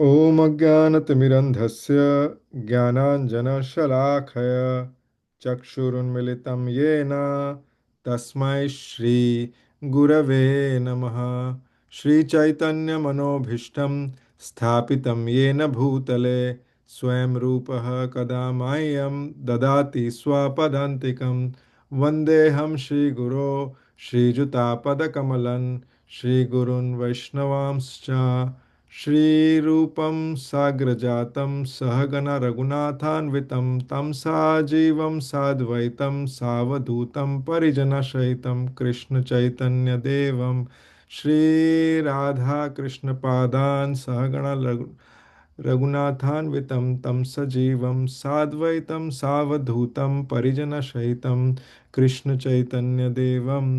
ॐ अज्ञानतिमिरन्धस्य ज्ञानाञ्जनशलाखय चक्षुरुन्मिलितं येन तस्मै श्रीगुरवे नमः। श्रीचैतन्यमनोभीष्टं स्थापितं येन भूतले स्वयं रूपः कदा मह्यं ददाति स्वपदान्तिकं। वन्देऽहं श्रीगुरो श्रीयुतापदकमलं श्रीगुरून् वैष्णवांश्च श्रीरूपं साग्रजातं सहगण रघुनाथान्वितं तं साजीवं साद्वैतं सावधूतं परिजनसहितं कृष्णचैतन्यदेवं श्रीराधाकृष्णपादान् सहगण रघुनाथान्वितं तं सजीवं साद्वैतं सावधूतं परिजनसहितं कृष्णचैतन्यदेवं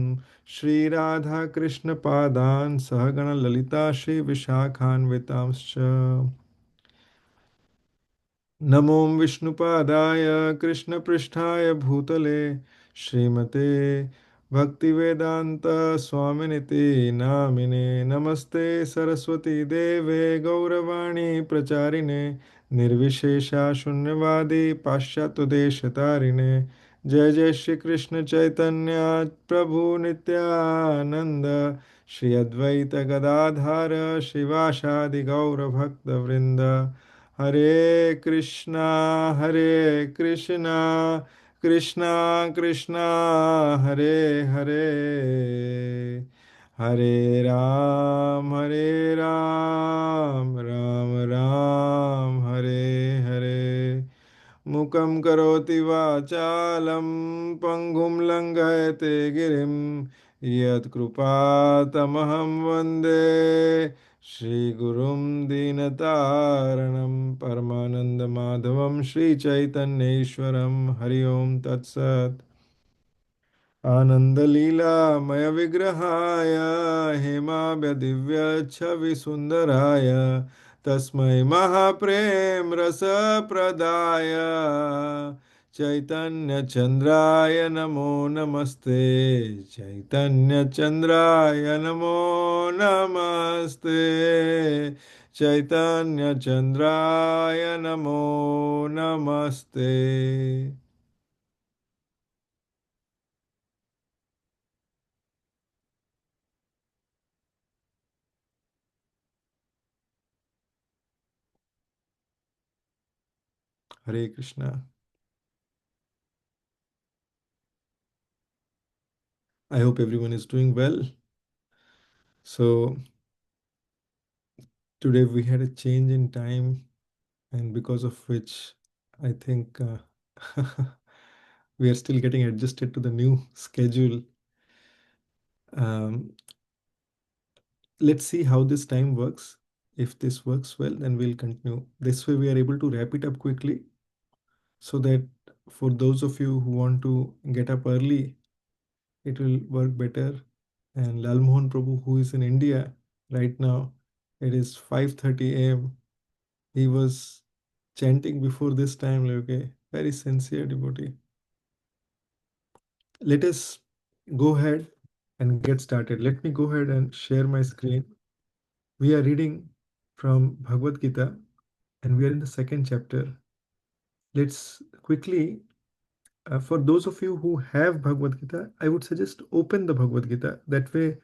श्रीराधाकृष्णपादान् सहगण ललिता श्रीविशाखान्वितांश्च नमो विष्णुपादाय कृष्णपृष्ठाय भूतले श्रीमते भक्तिवेदांत स्वामिनिति नामिने नमस्ते सरस्वती देवे गौरवाणी प्रचारिणे निर्विशेषा शून्यवादी पाश्चात्यदेशतारिणे जय जय श्री कृष्ण चैतन्य प्रभु नित्यानंद श्री अद्वैत गदाधर शिवासादि गौर भक्त वृंद हरे कृष्णा कृष्णा कृष्णा हरे हरे हरे राम राम राम हरे हरे मुखं करोति वाचालं पङ्गुं लङ्घयते गिरिं यत्कृपातमहं वन्दे श्रीगुरुं दीनतारणं परमानन्दमाधवं श्रीचैतन्येश्वरं हरि ओं तत्सत् आनन्दलीलामयविग्रहाय हेमाब्जदिव्यच्छविसुन्दराय तस्मै महाप्रेम रसप्रदाय चैतन्यचन्द्राय नमो नमस्ते चैतन्यचन्द्राय नमो नमस्ते चैतन्यचन्द्राय नमो नमस्ते। हरे Krishna. I hope everyone is doing well. So, today we had a change in time, and because of which I think we are still getting adjusted to the new schedule. Um, let's see how this time works. If this works well, then we'll continue. This way, we are able to wrap it up quickly so that for those of you who want to get up early, it will work better. And Lal Mohan Prabhu, who is in India right now, it is 5:30 a.m. He was chanting before this time, like, okay, very sincere devotee. Let us go ahead and get started. Let me go ahead and share my screen. We are reading from Bhagavad Gita and we are in the second chapter. Let's quickly, for those of you who have Bhagavad Gita, I would suggest open the Bhagavad Gita. That way,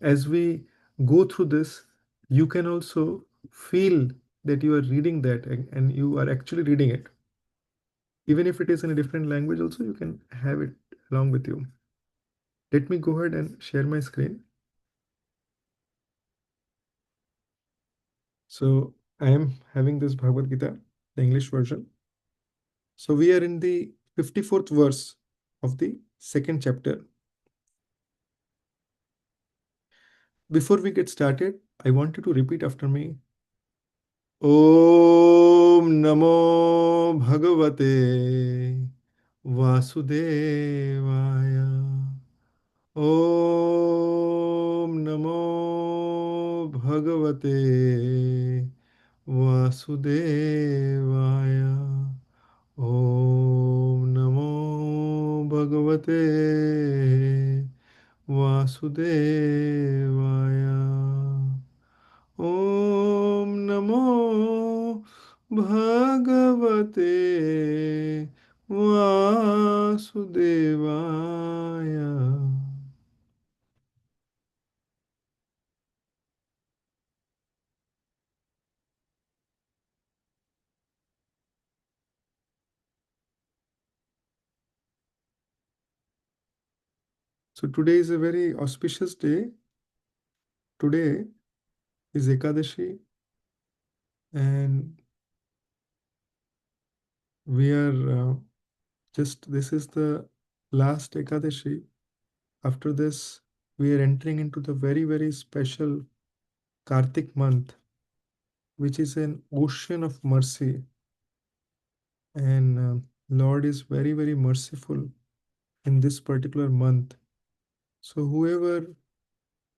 as we go through this, you can also feel that you are reading that and you are actually reading it. Even if it is in a different language also, you can have it along with you. Let me go ahead and share my screen. So I am having this Bhagavad Gita, the English version. So we are in the 54th verse of the second chapter. Before we get started, I want you to repeat after me. Om Namo Bhagavate Vasudevaya. Om Namo Bhagavate Vasudevaya. Om Namo Bhagavate Vasudevaya. Om Namo So today is a very auspicious day. Today is Ekadashi, and we are this is the last Ekadashi. After this, we are entering into the very, very special Kartik month, which is an ocean of mercy. And Lord is very, very merciful in this particular month. So, whoever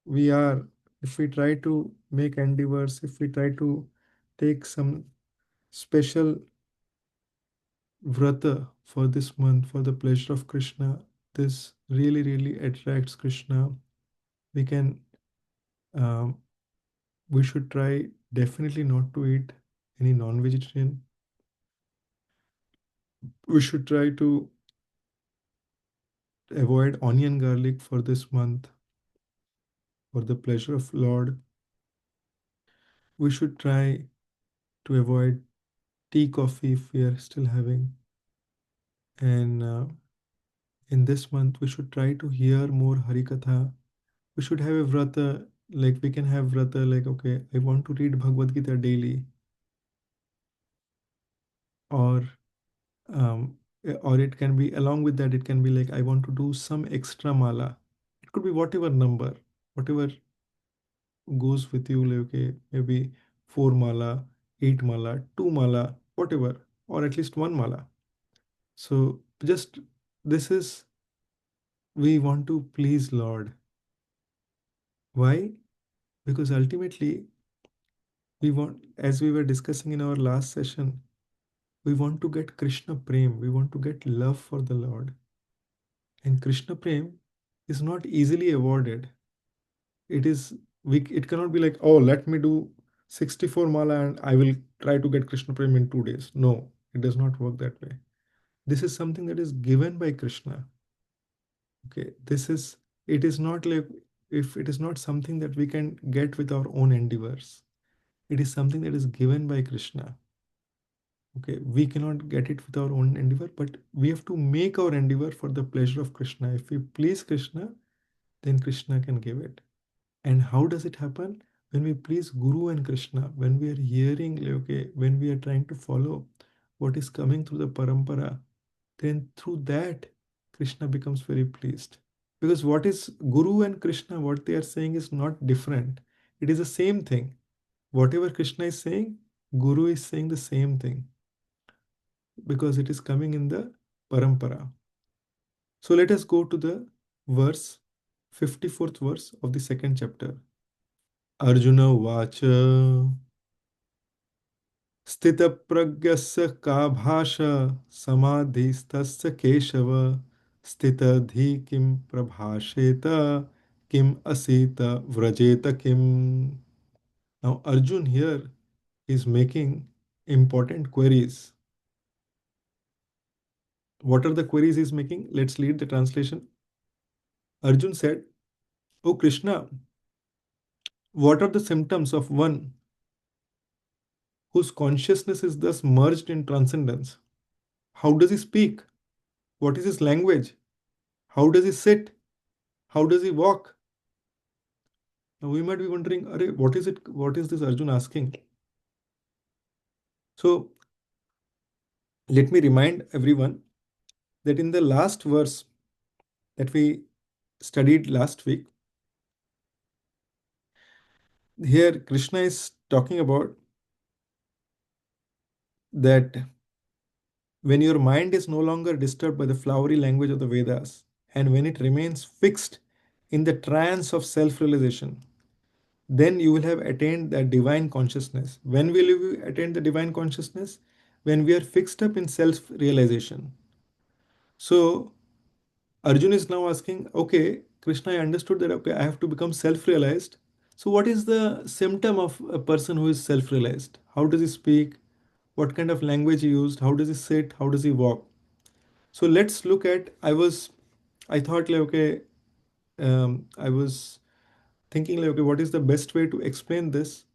we are, if we try to make endeavors, if we try to take some special vrata for this month for the pleasure of Krishna, this really, really attracts Krishna. We can, um, we should try definitely not to eat any non-vegetarian. We should try to avoid onion garlic for this month for the pleasure of Lord. We should try to avoid tea, coffee if we are still having. And in this month, we should try to hear more Harikatha. We should have a vrata, like we can have vrata, like, okay, I want to read Bhagavad Gita daily, or or it can be along with that, it can be like, I want to do some extra mala. It could be whatever number, whatever goes with you, like, okay, maybe four mala, eight mala, two mala, whatever, or at least one mala. So just this is, we want to please Lord. Why? Because ultimately we want, as we were discussing in our last session, we want to get Krishna Prem, we want to get love for the Lord. And Krishna Prem is not easily awarded. It is, it cannot be like, oh, let me do 64 mala and I will try to get Krishna Prem in 2 days. No, it does not work that way. This is something that is given by Krishna. Okay, this is, it is not like, if it is not something that we can get with our own endeavors, it is something that is given by Krishna. Okay, we cannot get it with our own endeavor, but we have to make our endeavor for the pleasure of Krishna. If we please Krishna, then Krishna can give it. And how does it happen? When we please Guru and Krishna, when we are hearing, like, okay, when we are trying to follow what is coming through the parampara, then through that, Krishna becomes very pleased. Because what is Guru and Krishna, what they are saying is not different. It is the same thing. Whatever Krishna is saying, Guru is saying the same thing because it is coming in the parampara. So let us go to the verse, 54th verse of the second chapter. Arjuna Vacha स्थितप्रज्ञस्य का भाषा समाधिस्तस्य केशव स्थितधि किं प्रभाषेत किम असीत व्रजेत किम. Now Arjun here is making important queries. What are the queries he's making? Let's read the translation. Arjun said, "O Krishna, what are the symptoms of one whose consciousness is thus merged in transcendence? How does he speak? What is his language? How does he sit? How does he walk?" Now we might be wondering, Arey, what is it? What is this Arjun asking? So let me remind everyone that in the last verse that we studied last week, here Krishna is talking about that when your mind is no longer disturbed by the flowery language of the Vedas, and when it remains fixed in the trance of self-realization, then you will have attained that divine consciousness. When will you attain the divine consciousness? When we are fixed up in self-realization. So Arjun is now asking, okay, Krishna, I understood that, okay, I have to become self-realized. So what is the symptom of a person who is self-realized? How does he speak? What kind of language he used? How does he sit? How does he walk? So let's look at, I thought like, okay, I was thinking like, okay, what is the best way to explain this?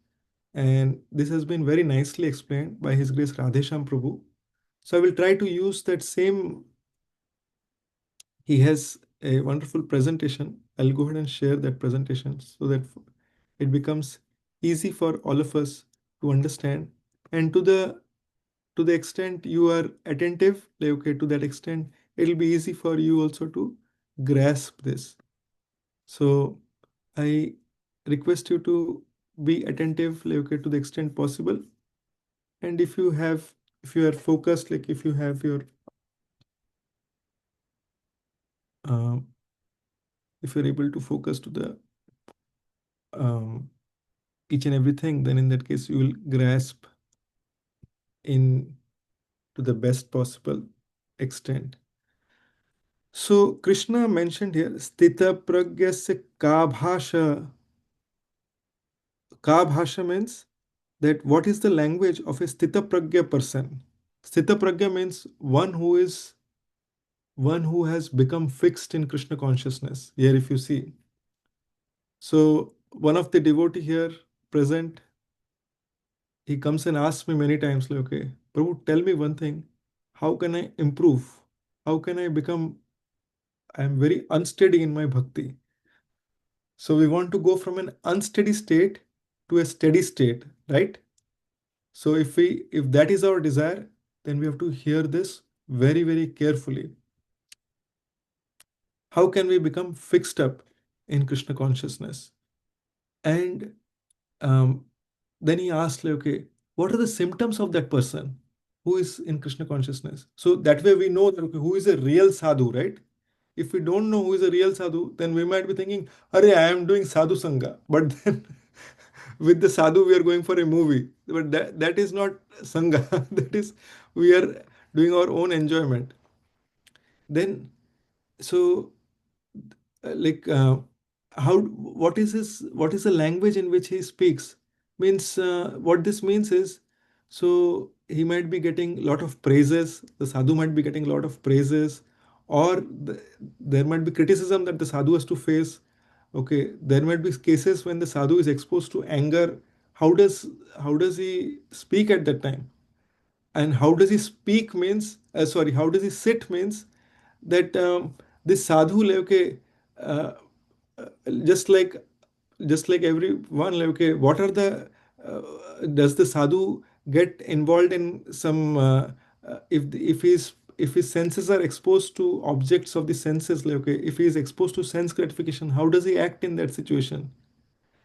And this has been very nicely explained by His Grace Radhesham Prabhu. So I will try to use that same, he has a wonderful presentation. I'll go ahead and share that presentation so that it becomes easy for all of us to understand. And to the extent you are attentive, like, okay, to that extent, it'll be easy for you also to grasp this. So I request you to be attentive, like, okay, to the extent possible. And if you are focused, like if you have your, um, if you're able to focus to the um, each and everything, then in that case you will grasp in to the best possible extent. So Krishna mentioned here, Sthita Pragyasya Kabhasha. Kabhasha means that what is the language of a Sthita Pragya person? Sthita Pragya means one who has become fixed in Krishna consciousness. Here, if you see, so one of the devotee here present, he comes and asks me many times, like, okay, Prabhu, tell me one thing. How can I improve? How can I become? I am very unsteady in my bhakti. So we want to go from an unsteady state to a steady state, right? So if that is our desire, then we have to hear this very, very carefully. How can we become fixed up in Krishna consciousness? And um, then he asked, like, okay, what are the symptoms of that person who is in Krishna consciousness? So that way we know that, okay, who is a real sadhu, right? If we don't know who is a real sadhu, then we might be thinking, Arey, I am doing sadhu sangha. But then with the sadhu, we are going for a movie. But that is not sangha. That is, we are doing our own enjoyment. Then, so like how what is the language in which he speaks means what this means is, so he might be getting a lot of praises, the sadhu might be getting a lot of praises, or there might be criticism that the sadhu has to face. Okay, there might be cases when the sadhu is exposed to anger. How does he speak at that time? And how does he speak means, sorry, how does he sit means that this sadhu, like, okay, uh, uh, just like just like everyone, like, okay, what are the does the sadhu get involved in some if his senses are exposed to objects of the senses, like, okay, if he is exposed to sense gratification, how does he act in that situation?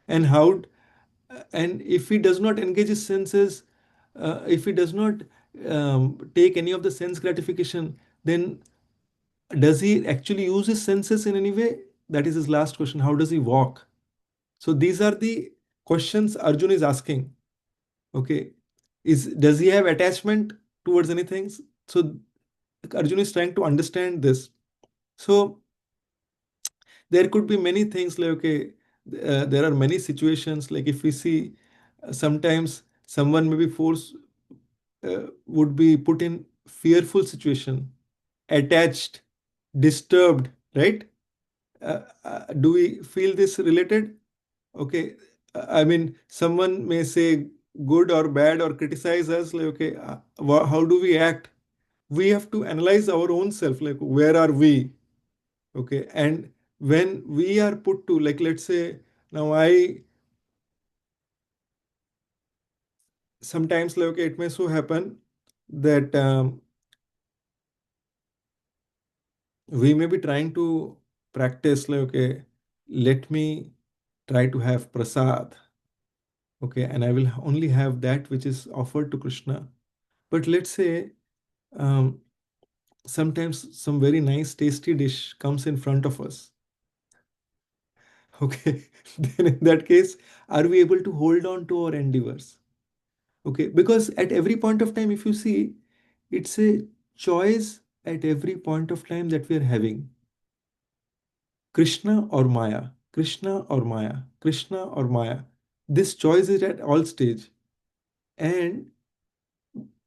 And how and if he does not engage his senses, if he does not take any of the sense gratification, then does he actually use his senses in any way? That is his last question. How does he walk? So these are the questions Arjun is asking. Okay, does he have attachment towards anything? So Arjun is trying to understand this. So there could be many things, like, okay, there are many situations, like if we see, sometimes someone may be forced, would be put in fearful situation, attached, disturbed, right? Do we feel this related? Okay, I mean, someone may say good or bad or criticize us, like, okay, how do we act? We have to analyze our own self, like where are we? Okay, and when we are put to, like, let's say, now I sometimes, like, okay, it may so happen that we may be trying to practice, like, okay, let me try to have prasad, okay, and I will only have that which is offered to Krishna. But let's say um, sometimes some very nice tasty dish comes in front of us. Okay, then in that case, are we able to hold on to our endeavors? Okay, because at every point of time, if you see, it's a choice at every point of time that we are having. Krishna or Maya, Krishna or Maya, Krishna or Maya. This choice is at all stage. And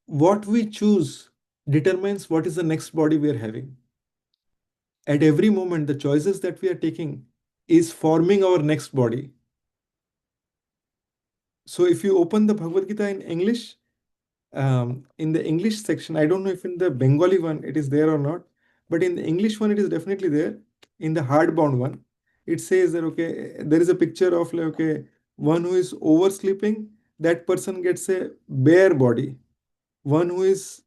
what we choose determines what is the next body we are having. At every moment, the choices that we are taking is forming our next body. So if you open the Bhagavad Gita in English, in the English section, I don't know if in the Bengali one it is there or not, but in the English one it is definitely there. in the hardbound one, it says that okay, there is a picture of like okay, one who is oversleeping, that person gets a bare body. One who is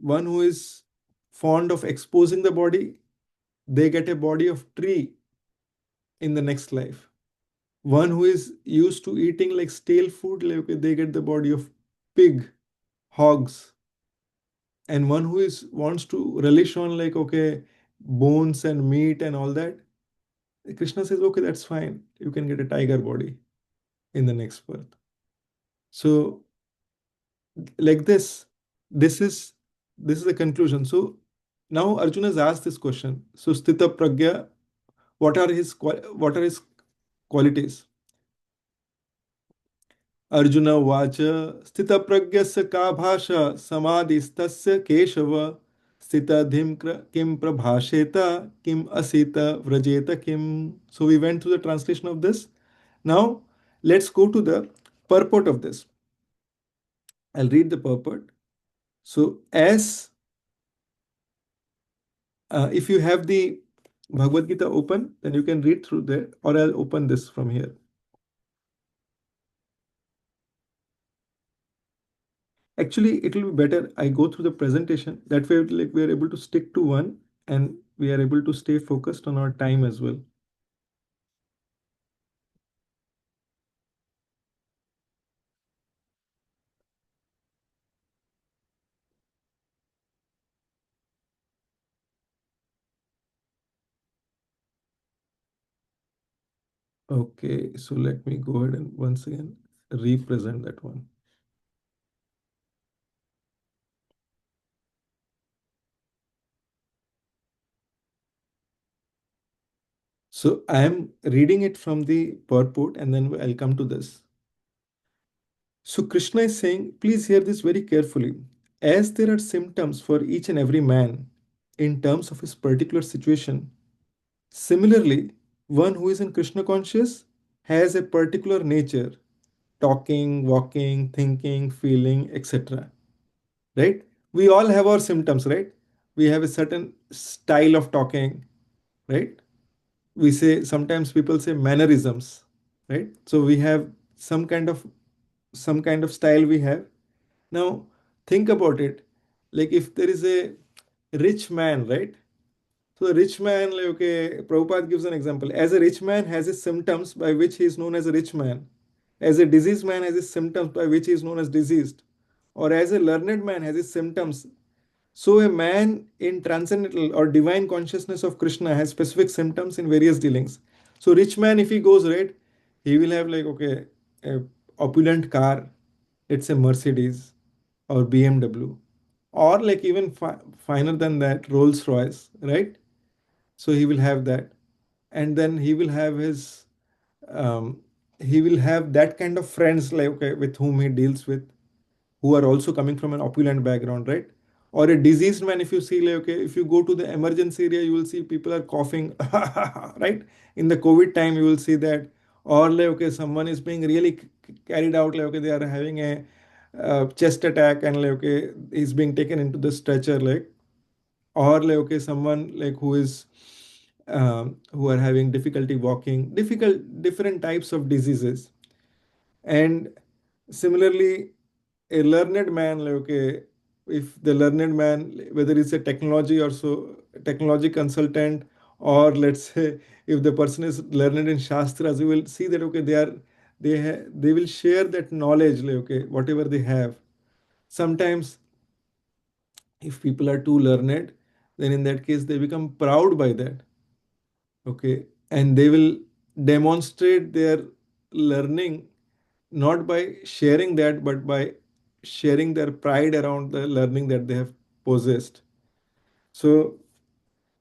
one who is fond of exposing the body, they get a body of tree in the next life. One who is used to eating like stale food, like okay, they get the body of pig, hogs. And one who is wants to relish on like okay, bones and meat and all that, Krishna says okay, that's fine, you can get a tiger body in the next birth. So like this is the conclusion. So now Arjuna has asked this question. So Sthita Pragya, what are his qualities? Arjuna Vacha Sthita Pragyasya ka bhasha samadhistasya keshava Sthita dhim kim prabhasheta kim asita vrajeta kim. So we went through the translation of this. Now let's go to the purport of this. I'll read the purport. So as if you have the Bhagavad Gita open, then you can read through there, or I'll open this from here. Actually, it will be better I go through the presentation. That way, like we are able to stick to one, and we are able to stay focused on our time as well. Okay, so let me go ahead and once again represent that one. So I am reading it from the purport, and then I'll come to this. So Krishna is saying, please hear this very carefully. As there are symptoms for each and every man in terms of his particular situation, similarly, one who is in Krishna conscious has a particular nature, talking, walking, thinking, feeling, etc. Right? We all have our symptoms, right? We have a certain style of talking, right? We say sometimes people say mannerisms, right? So we have some kind of style we have. Now, think about it. Like if there is a rich man, right? So a rich man, like, okay, Prabhupada gives an example. As a rich man has his symptoms by which he is known as a rich man. As a diseased man has his symptoms by which he is known as diseased. Or as a learned man has his symptoms. So a man in transcendental or divine consciousness of Krishna has specific symptoms in various dealings. So rich man, if he goes right, he will have like, okay, a opulent car, it's a Mercedes or BMW, or like even finer than that, Rolls Royce, right? So he will have that, and then um, he will have that kind of friends like okay, with whom he deals with, who are also coming from an opulent background, right? Or a diseased man, if you see like okay, if you go to the emergency area, you will see people are coughing, right? In the COVID time, you will see that, or like okay, someone is being really carried out, like okay, they are having a chest attack, and like okay, he's being taken into the stretcher, like, or like okay, someone like who are having difficulty walking, different types of diseases. And similarly, a learned man, like okay, if the learned man, whether it's a technology or so technology consultant, or let's say if the person is learned in shastras, you will see that okay, they will share that knowledge, like okay, whatever they have. Sometimes if people are too learned, then in that case they become proud by that, okay, and they will demonstrate their learning not by sharing that, but by sharing their pride around the learning that they have possessed. So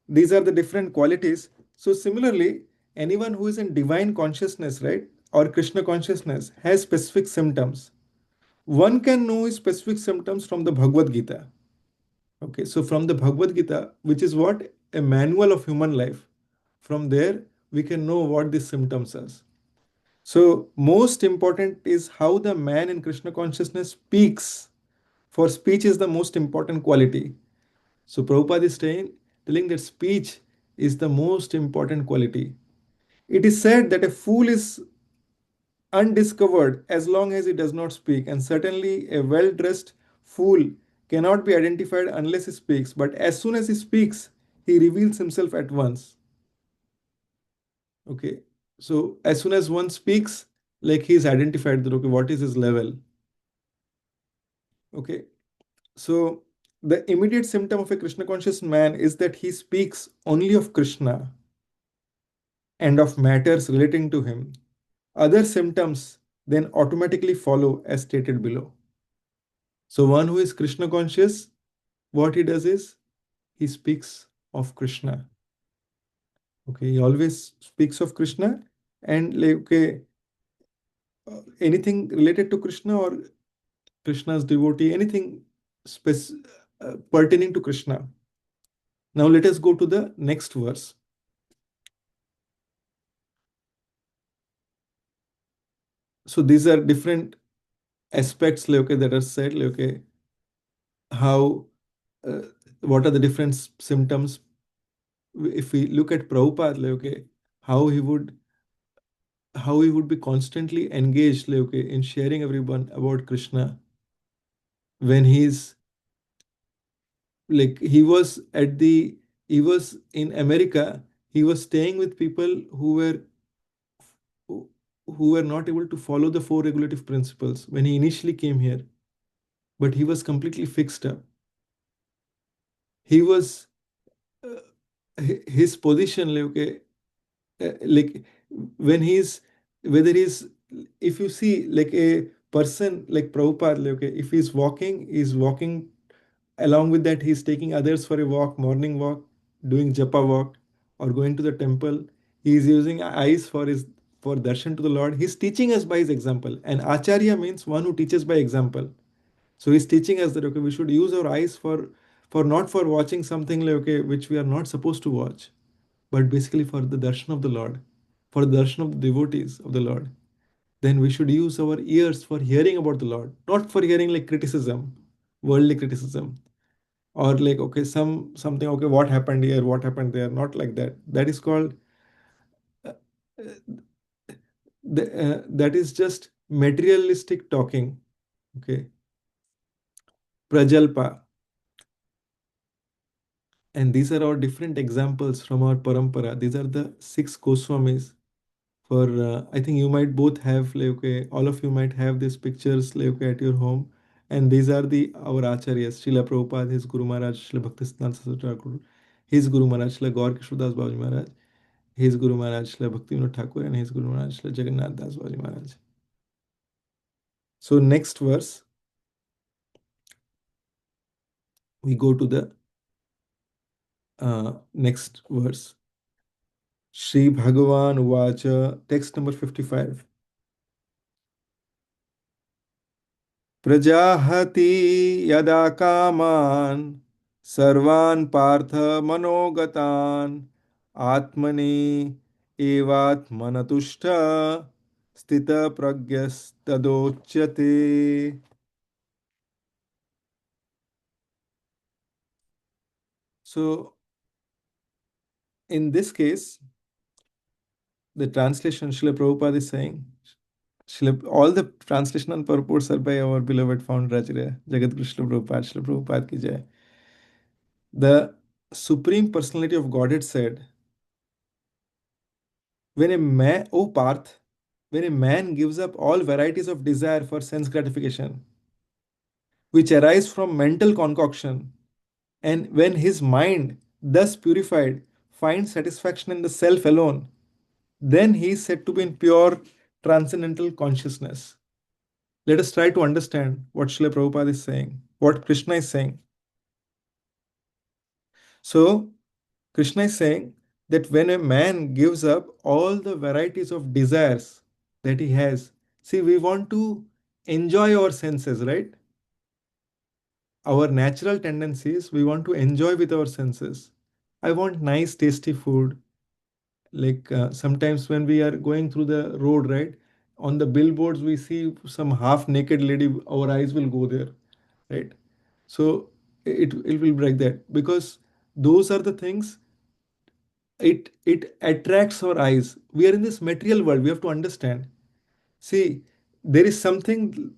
these are the different qualities. So similarly, anyone who is in divine consciousness, right, or Krishna consciousness has specific symptoms. One can know his specific symptoms from the Bhagavad Gita. Okay, so from the Bhagavad Gita, which is what? A manual of human life. From there, we can know what these symptoms are. So, most important is how the man in Krishna consciousness speaks. For speech is the most important quality. So, Prabhupada is telling that speech is the most important quality. It is said that a fool is undiscovered as long as he does not speak, and certainly a well dressed fool cannot be identified unless he speaks. But as soon as he speaks, he reveals himself at once. Okay, so as soon as one speaks, like he is identified that okay, what is his level? Okay, so the immediate symptom of a Krishna conscious man is that he speaks only of Krishna and of matters relating to him. Other symptoms then automatically follow as stated below. So, one who is Krishna conscious, what he does is he speaks of Krishna. Okay, he always speaks of Krishna and like okay, anything related to Krishna or Krishna's devotee, anything pertaining to Krishna. Now, let us go to the next verse. So, these are different aspects like, okay, that are said, like, okay, how, uh, what are the different symptoms. If we look at Prabhupada, like, okay, how he would how he would be constantly engaged like, okay, in sharing everyone about Krishna when he's like he was in America, he was staying with people who, who were not able to follow the four regulative principles when he initially came here, but he was completely fixed up. He was uh, his position like, okay, like when he's whether he's if you see like a person like Prabhupada like, okay, if he's walking along with that he's taking others for a walk, morning walk, doing japa walk, or going to the temple. He's using eyes for his for darshan to the Lord. He's teaching us by his example, and acharya means one who teaches by example. So he's teaching us that okay, we should use our eyes for not for watching something like okay which we are not supposed to watch, but basically for the darshan of the Lord, for the darshan of the devotees of the Lord. Then we should use our ears for hearing about the Lord, not for hearing like criticism, worldly criticism, or like okay something okay what happened here, what happened there, not like that. That is called uh, that is just materialistic talking. Okay, prajalpa. And these are our different examples from our parampara. These are the six Goswamis. For I think you might both have like okay, all of you might have these pictures like okay, at your home, and these are the our acharyas: Srila Prabhupada, his Guru Maharaj, Srila Bhaktisiddhanta Saraswati Thakur, his Guru Maharaj, Srila Gaur Kishodas Babaji Maharaj, his Guru Maharaj, Srila Bhaktivinoda Thakur, and his Guru Maharaj, Srila Jagannath Das Babaji Maharaj. So next verse, we go to the next verse. Shri Bhagavan Uvacha, text number 55. प्रजाहति यदा कामान् सर्वान् पार्थ मनोगतान् आत्मनि एवात्मनतुष्ट स्थितप्रज्ञस्तदोच्यते. So in this case, the translation Srila Prabhupada is saying, all the translation and purports are by our beloved founder Acharya Jagat Guru Srila Prabhupada. Srila Prabhupada ki jai. The Supreme Personality of Godhead said, when a man, oh Parth, when a man gives up all varieties of desire for sense gratification, which arise from mental concoction, and when his mind, thus purified, finds satisfaction in the self alone, then he is said to be in pure transcendental consciousness. Let us try to understand what Srila Prabhupada is saying, what Krishna is saying. So, Krishna is saying that when a man gives up all the varieties of desires that he has, see, we want to enjoy our senses, right? Our natural tendencies, we want to enjoy with our senses. I want nice, tasty food. Like sometimes when we are going through the road, right? On the billboards, we see some half naked lady, our eyes will go there, right? So it will be like that because those are the things it attracts our eyes. We are in this material world, we have to understand. See, there is something,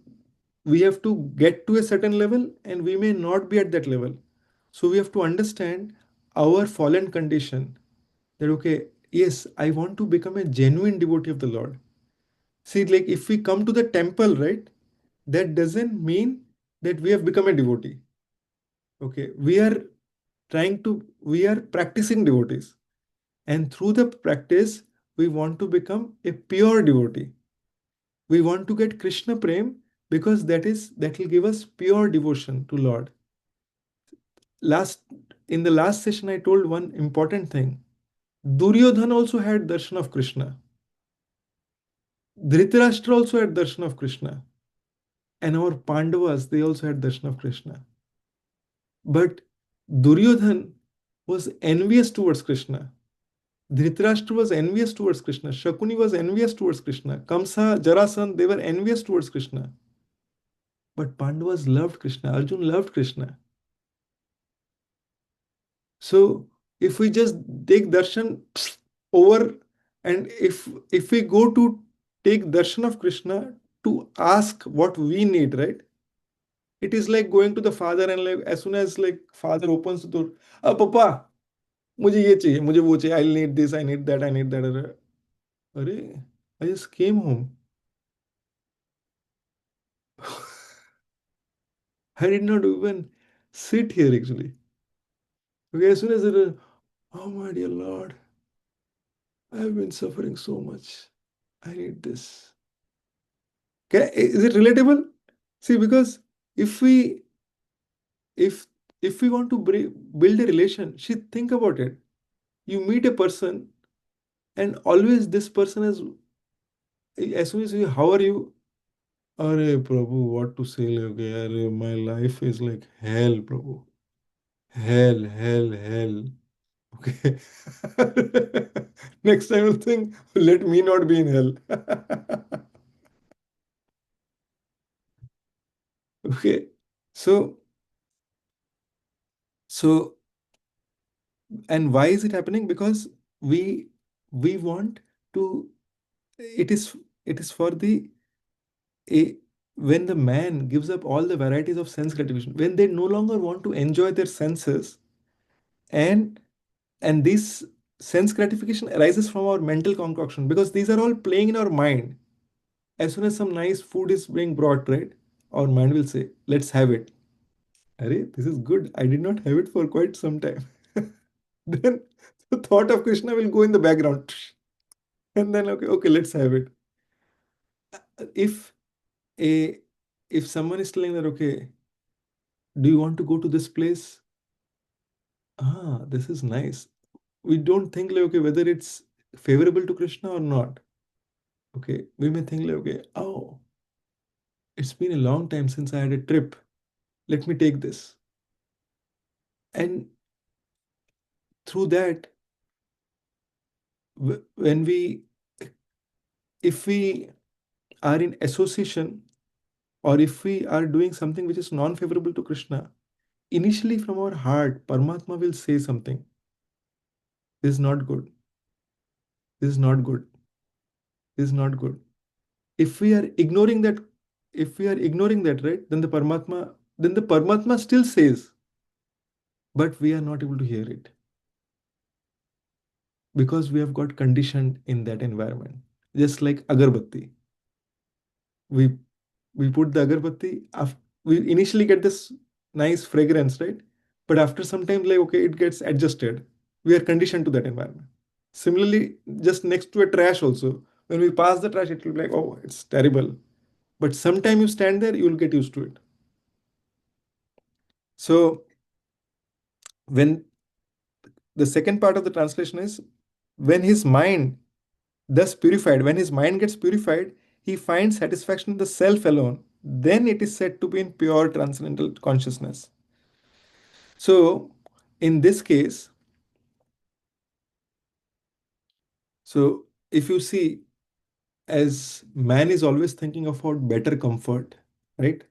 we have to get to a certain level and we may not be at that level. So we have to understand our fallen condition, that okay, yes, I want to become a genuine devotee of the Lord. See, like if we come to the temple, right, that doesn't mean that we have become a devotee. Okay, we are practicing devotees, and through the practice we want to become a pure devotee. We want to get Krishna prem, because that will give us pure devotion to Lord. Last In the last session I told one important thing. Duryodhan also had darshan of Krishna. Dhritarashtra also had darshan of Krishna, and our Pandavas, they also had darshan of Krishna. But Duryodhan was envious towards Krishna. Dhritarashtra was envious towards Krishna. Shakuni was envious towards Krishna. Kamsa, Jarasandh, they were envious towards Krishna. But Pandavas loved Krishna. Arjun loved Krishna. So if we just take darshan over, and if we go to take darshan of Krishna to ask what we need, right? It is like going to the father, and like as soon as like father opens the door, papa, मुझे ये चाहिए, मुझे वो चाहिए, I need this, I need that, I need that. अरे, I just came home. I did not even sit here actually. Okay, as soon as it, oh my dear Lord, I have been suffering so much. I need this. Okay, is it relatable? See, because if we if if we want to build a relation, see, think about it. You meet a person, and always this person is, as soon as you, how are you? Arey Prabhu, what to say? Like, arey, my life is like hell, Prabhu. Hell, hell, hell. Okay. Next time you'll think, let me not be in hell. Okay. So, so, and why is it happening? Because we we want to, it is it is for the a when the man gives up all the varieties of sense gratification, when they no longer want to enjoy their senses, and this sense gratification arises from our mental concoction, because these are all playing in our mind. As soon as some nice food is being brought, right, our mind will say, let's have it. Arey, this is good, I did not have it for quite some time. Then the thought of Krishna will go in the background, and then okay, okay, let's have it. If a if someone is telling that, okay, do you want to go to this place? Ah, this is nice. We don't think like, okay, whether it's favorable to Krishna or not. Okay, we may think like, okay, oh, it's been a long time since I had a trip. Let me take this. And through that, when if we are in association, or if we are doing something which is non-favorable to Krishna, initially from our heart, Paramatma will say something. This is not good. This is not good. This is not good. If we are ignoring that, right, then the Paramatma still says, but we are not able to hear it, because we have got conditioned in that environment. Just like agarbatti, we we put the agarbatti, we initially get this nice fragrance, right, but after some time, like okay, it gets adjusted. We are conditioned to that environment. Similarly, just next to a trash also, when we pass the trash, it will be like, oh, it's terrible, but sometime you stand there, you will get used to it. So when the second part of the translation is, when his mind thus purified, when his mind gets purified, he finds satisfaction in the self alone. Then it is said to be in pure transcendental consciousness. So, in this case, so if you see, as man is always thinking about better comfort, right?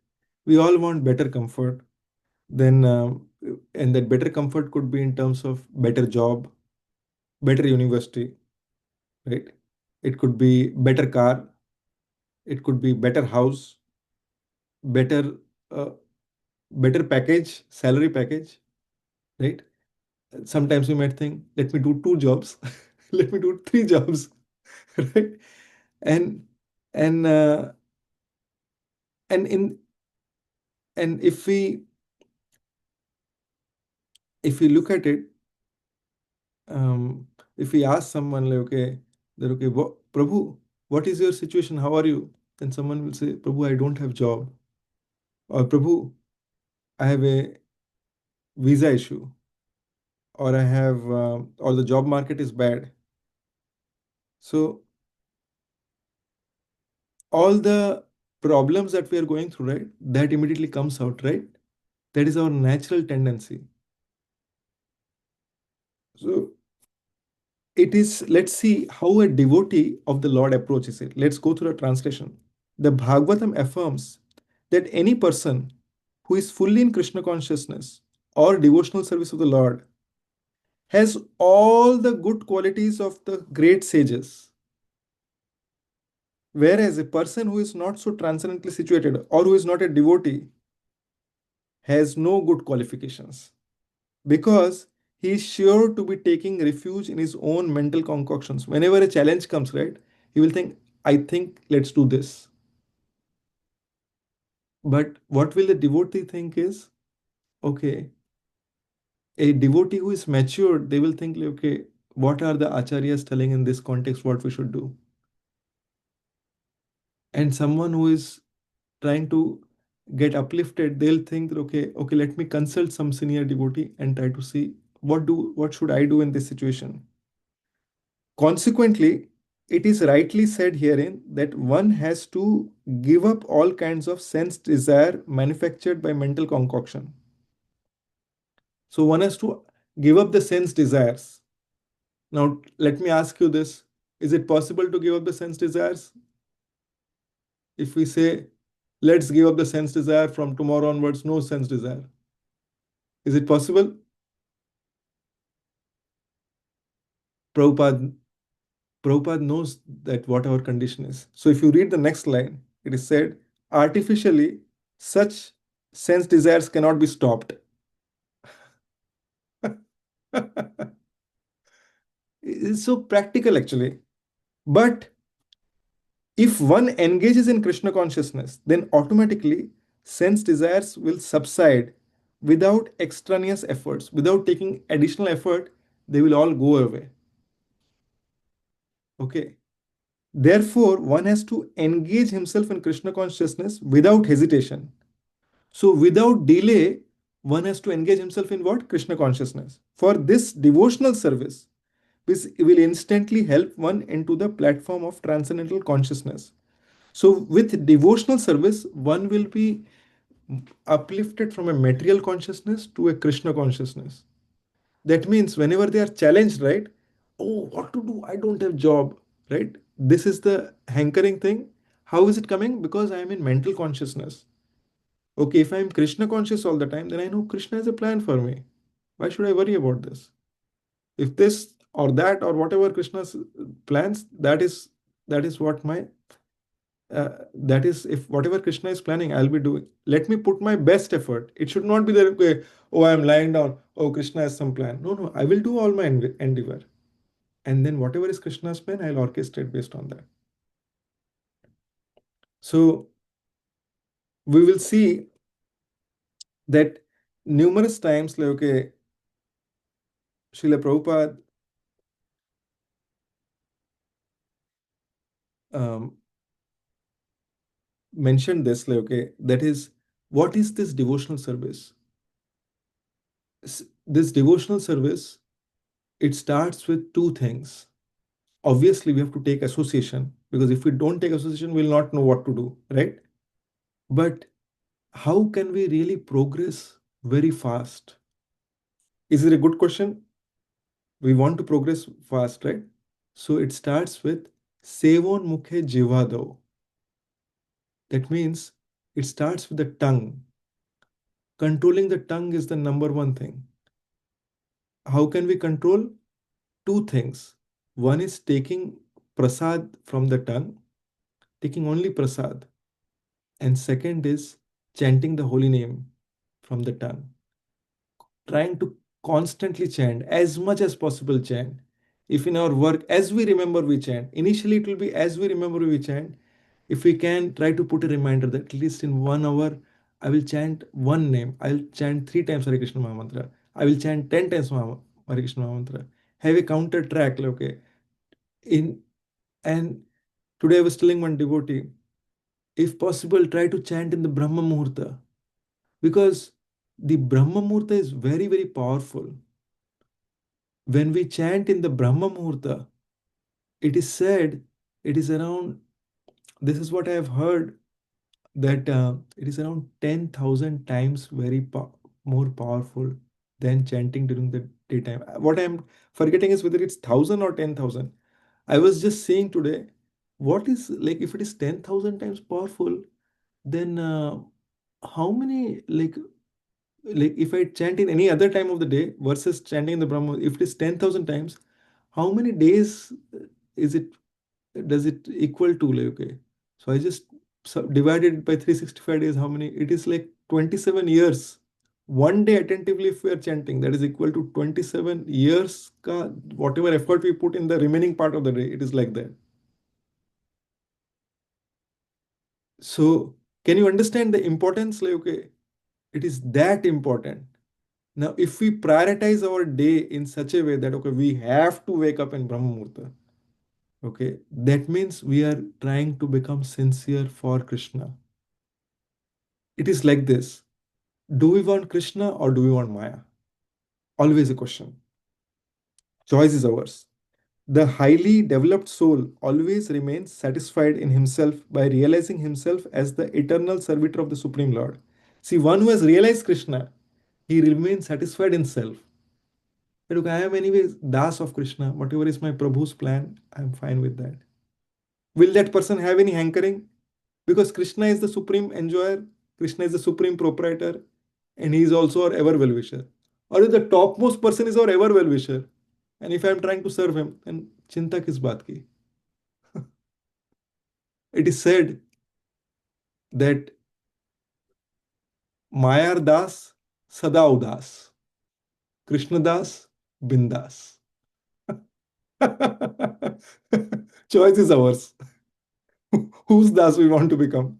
We all want better comfort. Then, and that better comfort could be in terms of better job, better university, right? It could be better car, it could be better house, better uh, better package, salary package, right? Sometimes we might think, let me do two jobs, let me do three jobs, right? And and uh, and in and if we look at it, um, if we ask someone like, okay, that okay, Prabhu, what is your situation? How are you? Then someone will say, Prabhu, I don't have job, or Prabhu, I have a visa issue, or I have, or the job market is bad. So all the problems that we are going through, right, that immediately comes out, right? That is our natural tendency. So it is, let's see how a devotee of the Lord approaches it. Let's go through the translation. The Bhagavatam affirms that any person who is fully in Krishna consciousness or devotional service of the Lord has all the good qualities of the great sages. Whereas a person who is not so transcendently situated or who is not a devotee has no good qualifications, because he is sure to be taking refuge in his own mental concoctions. Whenever a challenge comes, right, he will think, I think let's do this. But what will the devotee think is, okay, a devotee who is matured, they will think, like, okay, what are the acharyas telling in this context, what we should do? And someone who is trying to get uplifted, they'll think that, okay, let me consult some senior devotee and try to see what should I do in this situation. Consequently, it is rightly said herein that one has to give up all kinds of sense desire manufactured by mental concoction. So one has to give up the sense desires. Now, let me ask you this. Is it possible to give up the sense desires? If we say, let's give up the sense desire from tomorrow onwards, no sense desire. Is it possible? Prabhupada, Prabhupada knows that what our condition is. So if you read the next line, it is said, artificially, such sense desires cannot be stopped. It's so practical actually. But if one engages in Krishna consciousness, then automatically sense desires will subside without extraneous efforts. Without taking additional effort, they will all go away. Okay. Therefore, one has to engage himself in Krishna consciousness without hesitation. So, without delay, one has to engage himself in what? Krishna consciousness. For this devotional service, which will instantly help one into the platform of transcendental consciousness. So, with devotional service, one will be uplifted from a material consciousness to a Krishna consciousness. That means whenever they are challenged, right? Oh, what to do? I don't have job, right? This is the hankering thing. How is it coming? Because I am in mental consciousness. Okay, if I am Krishna conscious all the time, then I know Krishna has a plan for me. Why should I worry about this? If this or that or whatever Krishna's plans, that is what my that is, if whatever Krishna is planning, I'll be doing. Let me put my best effort. It should not be that, okay, oh, I'm lying down. Oh, Krishna has some plan. No, no, I will do all my endeavor. And then whatever is Krishna's plan, I'll orchestrate based on that. So we will see that numerous times, like, okay, Srila Prabhupada um, mentioned this, like, okay, that is, what is this devotional service? This devotional service, it starts with two things. Obviously, we have to take association, because if we don't take association, we'll not know what to do, right? But how can we really progress very fast? Is it a good question? We want to progress fast, right? So it starts with Sevon Mukhe Jivado. That means it starts with the tongue. Controlling the tongue is the number one thing. How can we control? two things. One is taking prasad from the tongue, taking only prasad, and second is chanting the holy name from the tongue, trying to constantly chant as much as possible. Chant. If in our work, as we remember, we chant. Initially, it will be as we remember, we chant. If we can try to put a reminder that at least in 1 hour, I will chant one name. I'll chant 3 times Hare Krishna Mahamantra. I will chant 10 times Hare Krishna Mahamantra. Have a counter track. Like, okay, in and today I was telling one devotee, if possible, try to chant in the Brahma Muhurta, because the Brahma Muhurta is very, very powerful. When we chant in the Brahma Muhurta, it is said, it is around, this is what I have heard, that it is around 10,000 times more powerful than chanting during the daytime. What I'm forgetting is whether it's 1,000 or 10,000. I was just saying today, what is, like, if it is 10,000 times powerful, then how many, like if I chant in any other time of the day versus chanting in the Brahma, if it is 10,000 times, how many days is it, does it equal to? Like, okay, so I just divided it by 365 days. How many? It is like 27 years. One day attentively, if we are chanting, that is equal to 27 years. Whatever effort we put in the remaining part of the day, it is like that. So, can you understand the importance? Like, okay, it is that important. Now, if we prioritize our day in such a way that, okay, we have to wake up in Brahma Muhurta, okay, that means we are trying to become sincere for Krishna. It is like this: do we want Krishna or do we want Maya? Always a question. Choice is ours. The highly developed soul always remains satisfied in himself by realizing himself as the eternal servitor of the Supreme Lord. See, one who has realized Krishna, he remains satisfied in self. Look, I am anyways Das of Krishna. Whatever is my Prabhu's plan, I am fine with that. Will that person have any hankering? Because Krishna is the supreme enjoyer, Krishna is the supreme proprietor, and he is also our ever well wisher. Or if the topmost person is our ever well wisher, and if I am trying to serve him, then chinta kis baat ki? It is said that Mayar Das Sada Udas, Krishna Das Bindas. Choice is ours. Whose Das we want to become?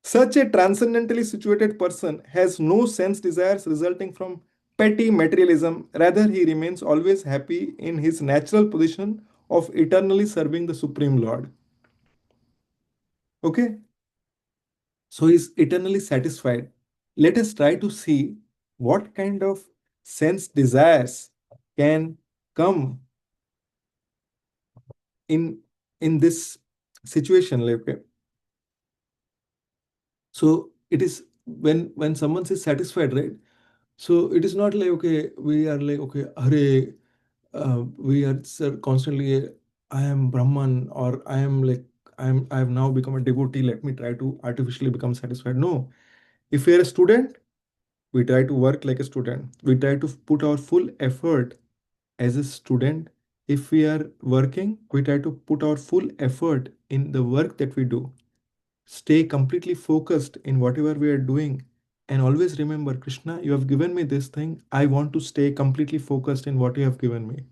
Such a transcendently situated person has no sense desires resulting from petty materialism. Rather, he remains always happy in his natural position of eternally serving the Supreme Lord. Okay? So he's eternally satisfied. Let us try to see what kind of sense desires can come in this situation. Like, okay, so it is when someone is satisfied, right? So it is not like, okay, we are like, okay, hare, we are constantly, I am Brahman, or I am like, I have now become a devotee. Let me try to artificially become satisfied. No, if we are a student, we try to work like a student. We try to put our full effort as a student. If we are working, we try to put our full effort in the work that we do. Stay completely focused in whatever we are doing. And always remember, Krishna, you have given me this thing. I want to stay completely focused in what you have given me.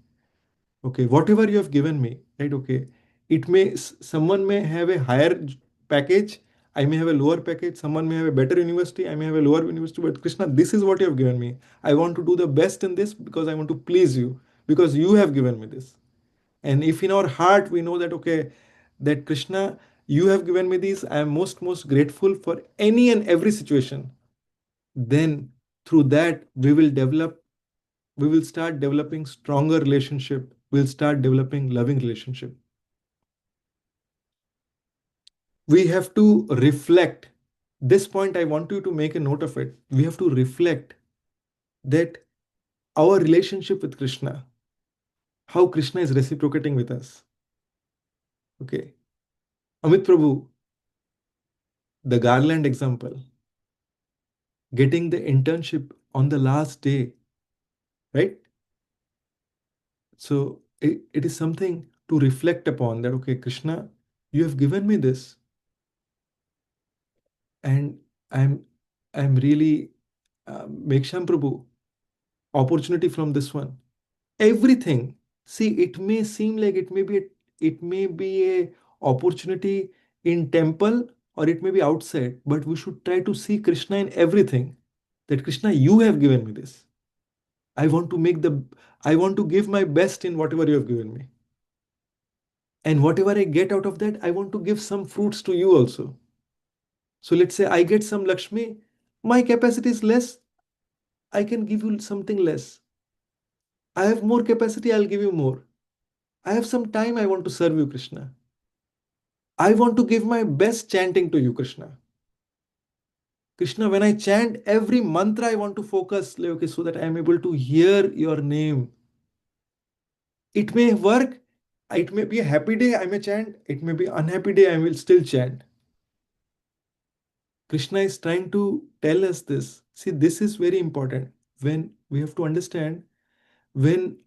Okay, whatever you have given me, right? Okay, it may, someone may have a higher package. I may have a lower package. Someone may have a better university. I may have a lower university. But Krishna, this is what you have given me. I want to do the best in this because I want to please you, because you have given me this. And if in our heart we know that, okay, that Krishna, you have given me this, I am most grateful for any and every situation, then through that we will start developing stronger relationship, we'll start developing loving relationship. We have to reflect. This point I want you to make a note of it. We have to reflect that our relationship with Krishna, how Krishna is reciprocating with us. Okay, Amit Prabhu, the garland example, getting the internship on the last day, right? So it is something to reflect upon that, okay, Krishna, you have given me this, and I'm really Meksham Prabhu, opportunity from this one. Everything. See, it may seem like it may be a opportunity in temple or it may be outside, but we should try to see Krishna in everything. That Krishna, you have given me this. I want to make the I want to give my best in whatever you have given me. And whatever I get out of that, I want to give some fruits to you also. So let's say I get some Lakshmi, my capacity is less, I can give you something less. I have more capacity, I'll give you more. I have some time, I want to serve you, Krishna. I want to give my best chanting to you, Krishna. Krishna, when I chant every mantra, I want to focus, like, okay, so that I am able to hear your name. It may work, it may be a happy day, I may chant, it may be unhappy day, I will still chant. Krishna is trying to tell us this. See, this is very important. When we have to understand, when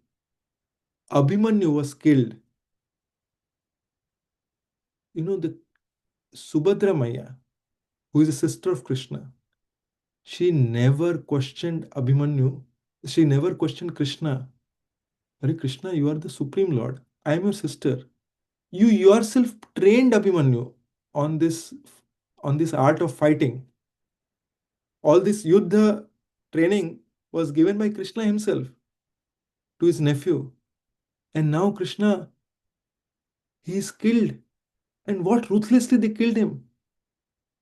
Abhimanyu was killed, the Subhadra Maya, who is a sister of Krishna, she never questioned Abhimanyu. She never questioned Krishna. Hare Krishna, you are the Supreme Lord. I am your sister. You yourself trained Abhimanyu on this art of fighting. All this Yuddha training was given by Krishna himself to his nephew. And now Krishna, he is killed. And what ruthlessly they killed him.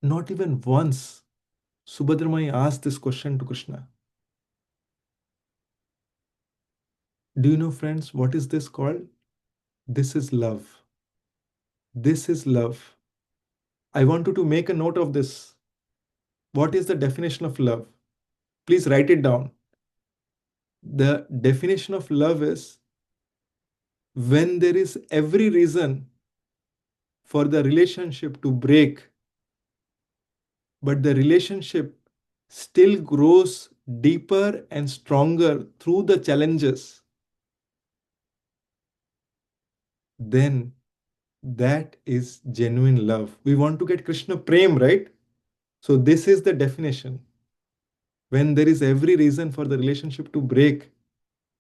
Not even once Subhadramai asked this question to Krishna. Do you know, friends, what is this called? This is love. This is love. I want you to make a note of this. What is the definition of love? Please write it down. The definition of love is when there is every reason for the relationship to break, but the relationship still grows deeper and stronger through the challenges, then that is genuine love. We want to get Krishna Prem, right? So, this is the definition. When there is every reason for the relationship to break,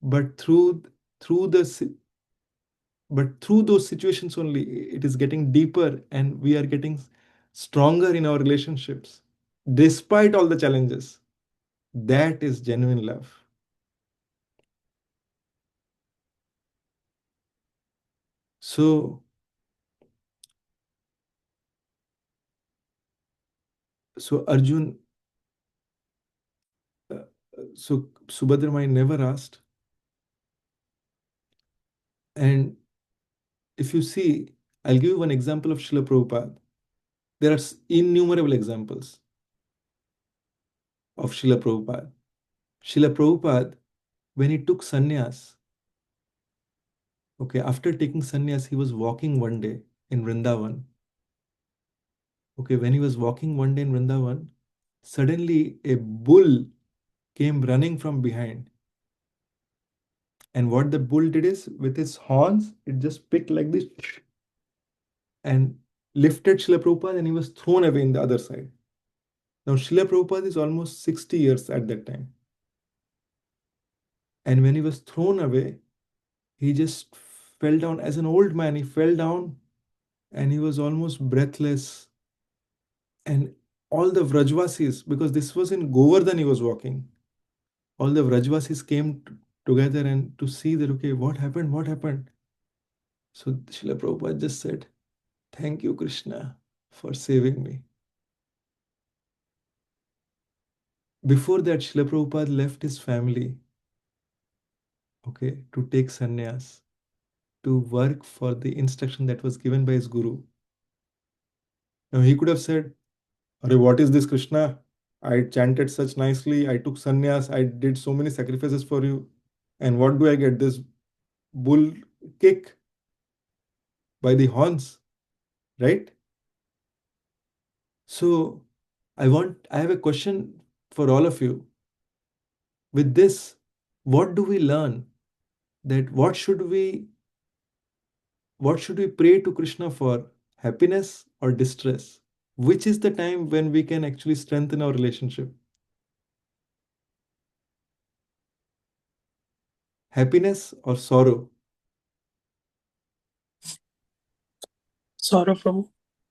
but through the but through those situations only, it is getting deeper and we are getting stronger in our relationships despite all the challenges. That is genuine love. So, Arjun, uh, so Subhadramai never asked. And if you see, I'll give you one example of Srila Prabhupada. There are innumerable examples of Srila Prabhupada. Srila Prabhupada, when he took sannyas, okay, after taking sannyas, he was walking one day in Vrindavan. Okay, when he was walking one day in Vrindavan, suddenly a bull came running from behind. And what the bull did is, with his horns, it just picked like this and lifted Srila Prabhupada and he was thrown away in the other side. Now, Srila Prabhupada is almost 60 years at that time. And when he was thrown away, he just fell down as an old man. He fell down and he was almost breathless. And all the Vrajvasis, because this was in Govardhan he was walking, all the Vrajvasis came together and to see that, okay, what happened? What happened? So Srila Prabhupada just said, thank you, Krishna, for saving me. Before that, Srila Prabhupada left his family, okay, to take sannyas, to work for the instruction that was given by his guru. Now he could have said, Arey, what is this, Krishna? I chanted such nicely, I took sannyas, I did so many sacrifices for you. And what do I get? This bull kick by the horns, right? So I have a question for all of you. With this, what do we learn? that what should we pray to Krishna for? Happiness or distress? Which is the time when we can actually strengthen our relationship? Happiness or sorrow? Sorrow, Prabhu.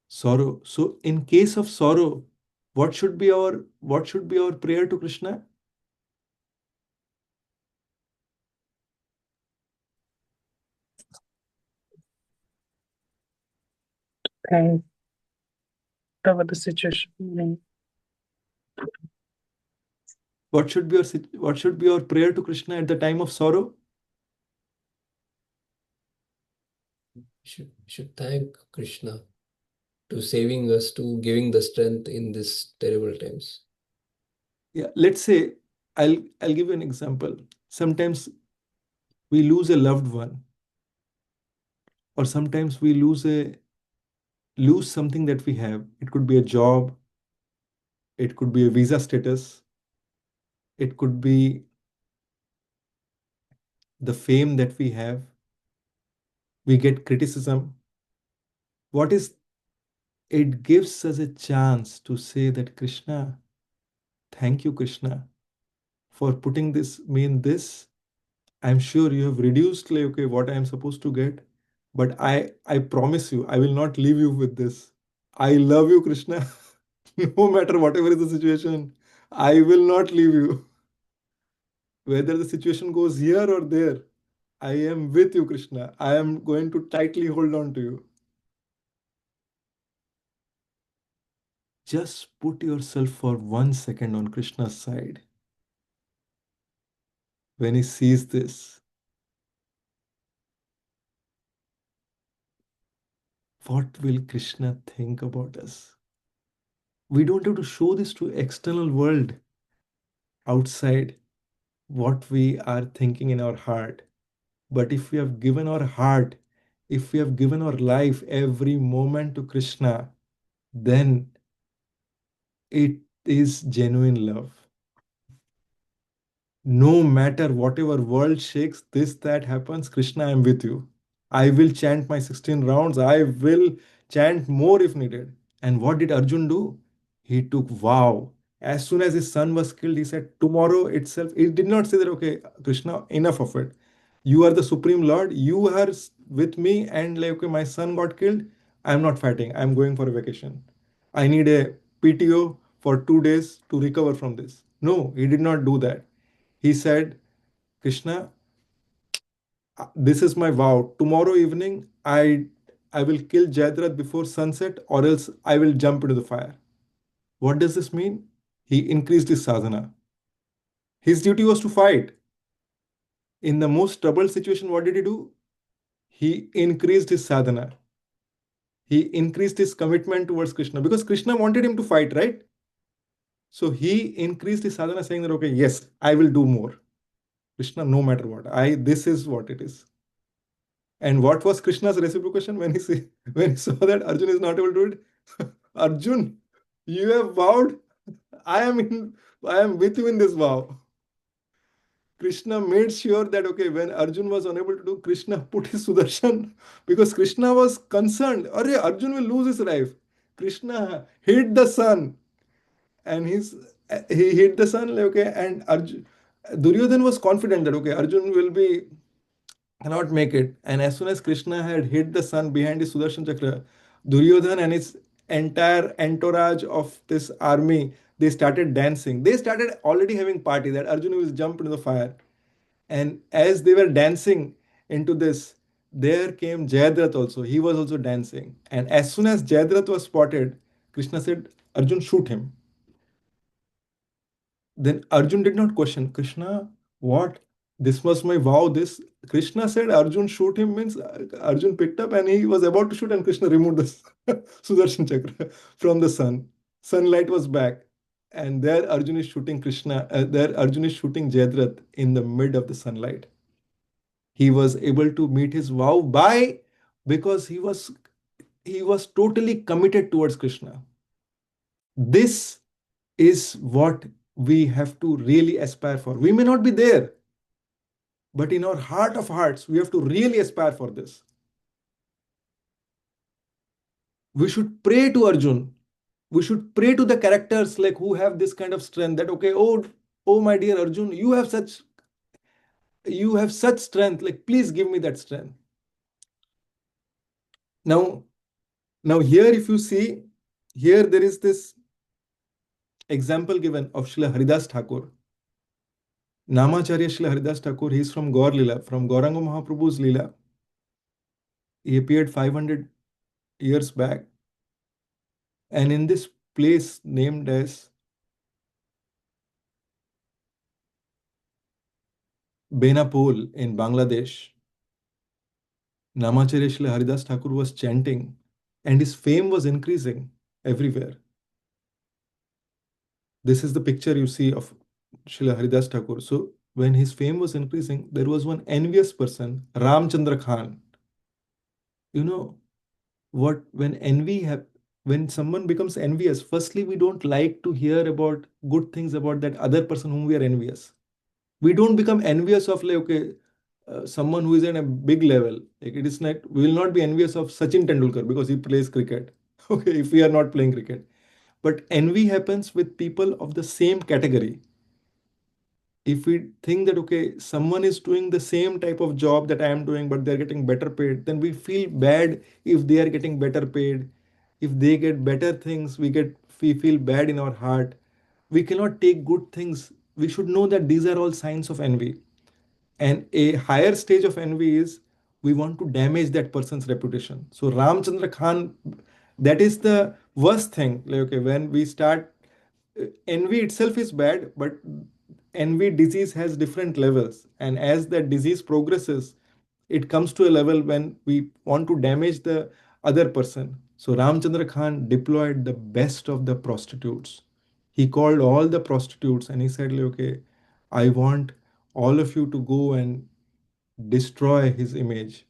Sorrow. So in case of sorrow, what should be our prayer to Krishna? And whatever the situation may. What should be our prayer to Krishna at the time of sorrow? Should thank Krishna to saving us, to giving the strength in these terrible times. Yeah, let's say I'll give you an example. Sometimes we lose a loved one, or sometimes we lose something that we have. It could be a job, it could be a visa status, it could be the fame that we have. We get criticism. What is it gives us a chance to say that Krishna, thank you, Krishna, for putting me in this. I'm sure you have reduced like okay what I am supposed to get, but I promise you I will not leave you with this. I love you, Krishna. No matter whatever is the situation, I will not leave you. Whether the situation goes here or there, I am with you, Krishna. I am going to tightly hold on to you. Just put yourself for 1 second on Krishna's side. When he sees this, what will Krishna think about us? We don't have to show this to external world outside what we are thinking in our heart. But if we have given our heart, if we have given our life every moment to Krishna, then it is genuine love. No matter whatever world shakes, this, that happens, Krishna, I am with you. I will chant my 16 rounds. I will chant more if needed. And what did Arjun do? He took vow. As soon as his son was killed, he said, tomorrow itself, he did not say that, okay, Krishna, enough of it. You are the Supreme Lord. You are with me, and like, okay, my son got killed. I'm not fighting. I'm going for a vacation. I need a PTO for 2 days to recover from this. No, he did not do that. He said, Krishna, this is my vow. Tomorrow evening, I will kill Jayadratha before sunset, or else I will jump into the fire. What does this mean? He increased his sadhana. His duty was to fight. In the most troubled situation, what did he do? He increased his sadhana. He increased his commitment towards Krishna because Krishna wanted him to fight, right? So he increased his sadhana, saying that, okay, yes, I will do more. Krishna, no matter what, this is what it is. And what was Krishna's reciprocation when when he saw that Arjun is not able to do it? Arjun, you have vowed. I am in. I am with you in this vow. Krishna made sure that okay, when Arjun was unable to do, Krishna put his Sudarshan because Krishna was concerned. Arey, Arjun will lose his life. Krishna hit the sun, and he hit the sun. Like, okay, and Duryodhan was confident that okay, Arjun will be cannot make it. And as soon as Krishna had hit the sun behind his Sudarshan Chakra, Duryodhan and his entire entourage of this army, they started dancing. They started already having party that Arjuna will jump into the fire. And as they were dancing into this, there came Jayadratha also. He was also dancing. And as soon as Jayadratha was spotted, Krishna said, Arjun, shoot him. Then Arjun did not question Krishna, what? This was my vow. This Krishna said Arjun shoot him means Arjun picked up and he was about to shoot and Krishna removed the Sudarshan Chakra from the sun. Sunlight was back. And there Arjun is shooting there Arjun is shooting Jayadratha in the mid of the sunlight. He was able to meet his vow by because he was totally committed towards Krishna. This is what we have to really aspire for. We may not be there, But in our heart of hearts, we have to really aspire for this. We should pray to Arjun. We should pray to the characters like who have this kind of strength that, okay, oh my dear Arjun, you have such strength. Like, please give me that strength. Now, here, if you see, here there is this example given of Srila Haridas Thakur. Namacharya Srila Haridas Thakur, he is from Gaur Lila, from Gauranga Mahaprabhu's Lila. He appeared 500 years back. And in this place named as Benapole in Bangladesh, Namacharya Srila Haridas Thakur was chanting, and his fame was increasing everywhere. This is the picture you see of Srila Haridas Thakur. So, when his fame was increasing, there was one envious person, Ramchandra Khan. You know what? When someone becomes envious, firstly, we don't like to hear about good things about that other person whom we are envious. We don't become envious of, like, okay, someone who is in a big level. Like, it is not, we will not be envious of Sachin Tendulkar because he plays cricket. Okay, if we are not playing cricket. But envy happens with people of the same category. If we think that, okay, someone is doing the same type of job that I am doing, but they're getting better paid, then we feel bad if they are getting better paid. If they get better things, we feel bad in our heart. We cannot take good things. We should know that these are all signs of envy. And a higher stage of envy is we want to damage that person's reputation. So Ramchandra Khan, that is the worst thing. Like, okay, when we start, envy itself is bad, but envy disease has different levels. And as that disease progresses, it comes to a level when we want to damage the other person. So Ramchandra Khan deployed the best of the prostitutes. He called all the prostitutes and he said, like, okay, I want all of you to go and destroy his image,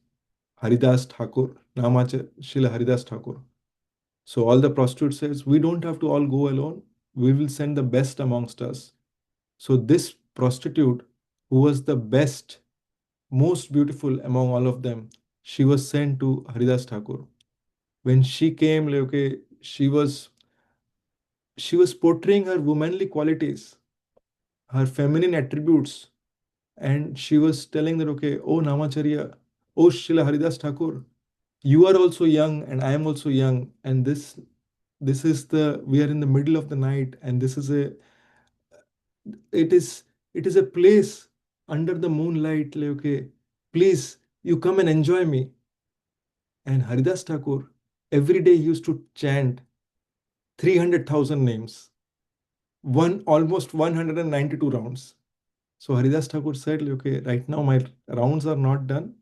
Haridas Thakur, Namacha Srila Haridas Thakur. So all the prostitutes says, we don't have to all go alone. We will send the best amongst us. So this prostitute, who was the best, most beautiful among all of them, she was sent to Haridas Thakur. When she came, like, okay, she was portraying her womanly qualities, her feminine attributes, and she was telling that, okay, oh Namacharya, oh Srila Haridas Thakur, you are also young and I am also young, and this is the we are in the middle of the night, and it is it is a place under the moonlight, like, okay, please, you come and enjoy me. And Haridas Thakur, every day he used to chant 300,000 names, one almost 192 rounds. So Haridas Thakur said, okay, right now my rounds are not done.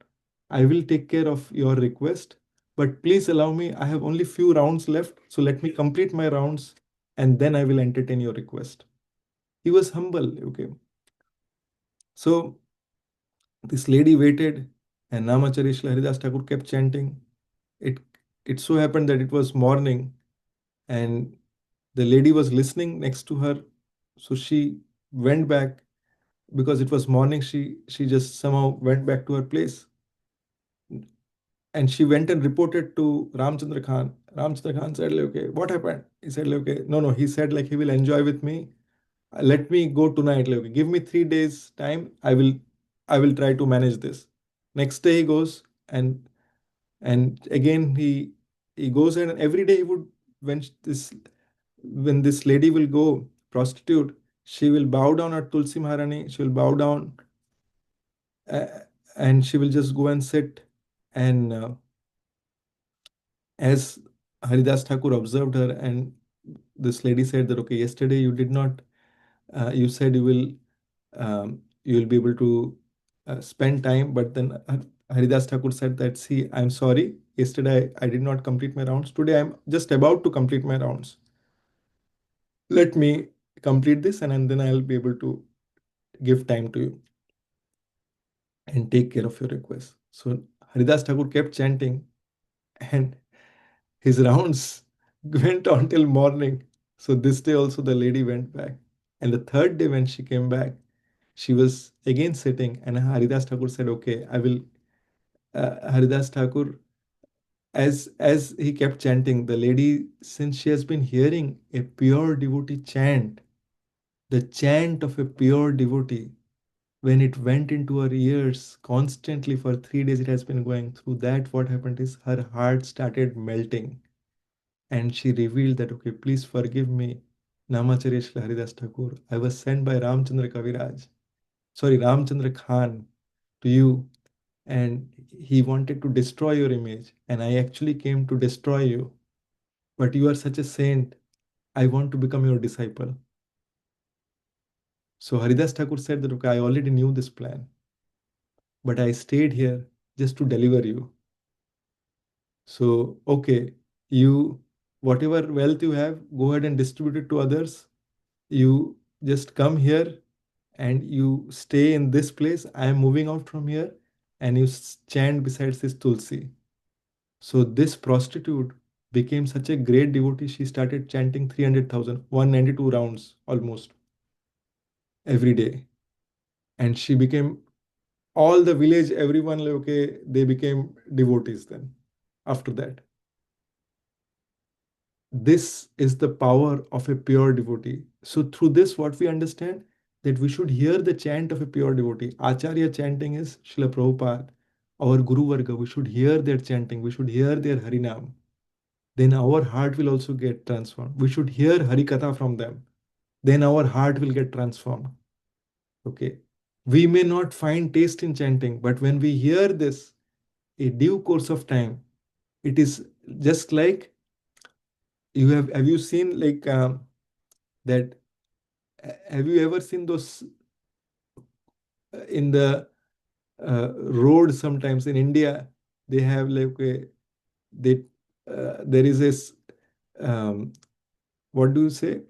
I will take care of your request, but please allow me. I have only few rounds left. So let me complete my rounds and then I will entertain your request. He was humble. Okay. So this lady waited and Namacharya Haridas Thakur kept chanting. It, it so happened that it was morning and the lady was listening next to her. So she went back because it was morning. She just somehow went back to her place and she went and reported to Ramchandra Khan. Ramchandra Khan said, like, okay, what happened? He said, like, okay, no. He said, like, he will enjoy with me. Let me go tonight. Like, okay, give me 3 days time. I will try to manage this. Next day he goes and again he goes and every day he would when this lady will go prostitute, she will bow down at Tulsi Maharani. She will bow down uh, and she will just go and sit and as Haridas Thakur observed her, and this lady said that, okay, yesterday you did not, you said you will be able to spend time, but then Haridas Thakur said that, see, I'm sorry, yesterday I did not complete my rounds. Today I'm just about to complete my rounds. Let me complete this and then I'll be able to give time to you and take care of your request. So Haridas Thakur kept chanting and his rounds went on till morning. So this day also the lady went back. And the third day when she came back, she was again sitting, and Haridas Thakur said, "Okay, I will." Haridas Thakur, as he kept chanting, the lady, since she has been hearing a pure devotee chant, the chant of a pure devotee, when it went into her ears constantly for 3 days, it has been going through that. What happened is her heart started melting, and she revealed that, okay, please forgive me, Namacharya Shri Haridas Thakur. I was sent by Ramchandra Kaviraj, sorry, Ramchandra Khan, to you, and he wanted to destroy your image, and I actually came to destroy you. But you are such a saint. I want to become your disciple. So Haridas Thakur said that, okay, I already knew this plan, but I stayed here just to deliver you. So, okay, you, whatever wealth you have, go ahead and distribute it to others. You just come here and you stay in this place. I am moving out from here, and you chant besides this Tulsi. So this prostitute became such a great devotee. She started chanting 300,000, 192 rounds almost every day. And she became, all the village, everyone, like, okay, they became devotees then after that. This is the power of a pure devotee. So through this, what we understand, that we should hear the chant of a pure devotee. Acharya chanting is Srila Prabhupada, our Guru Varga. We should hear their chanting. We should hear their Harinam. Then our heart will also get transformed. We should hear Harikatha from them. Then our heart will get transformed. Okay. We may not find taste in chanting, but when we hear this, a due course of time, it is just like, have you seen like that have you ever seen those in the road? Sometimes in India they have like a, they there is this um, what do you say,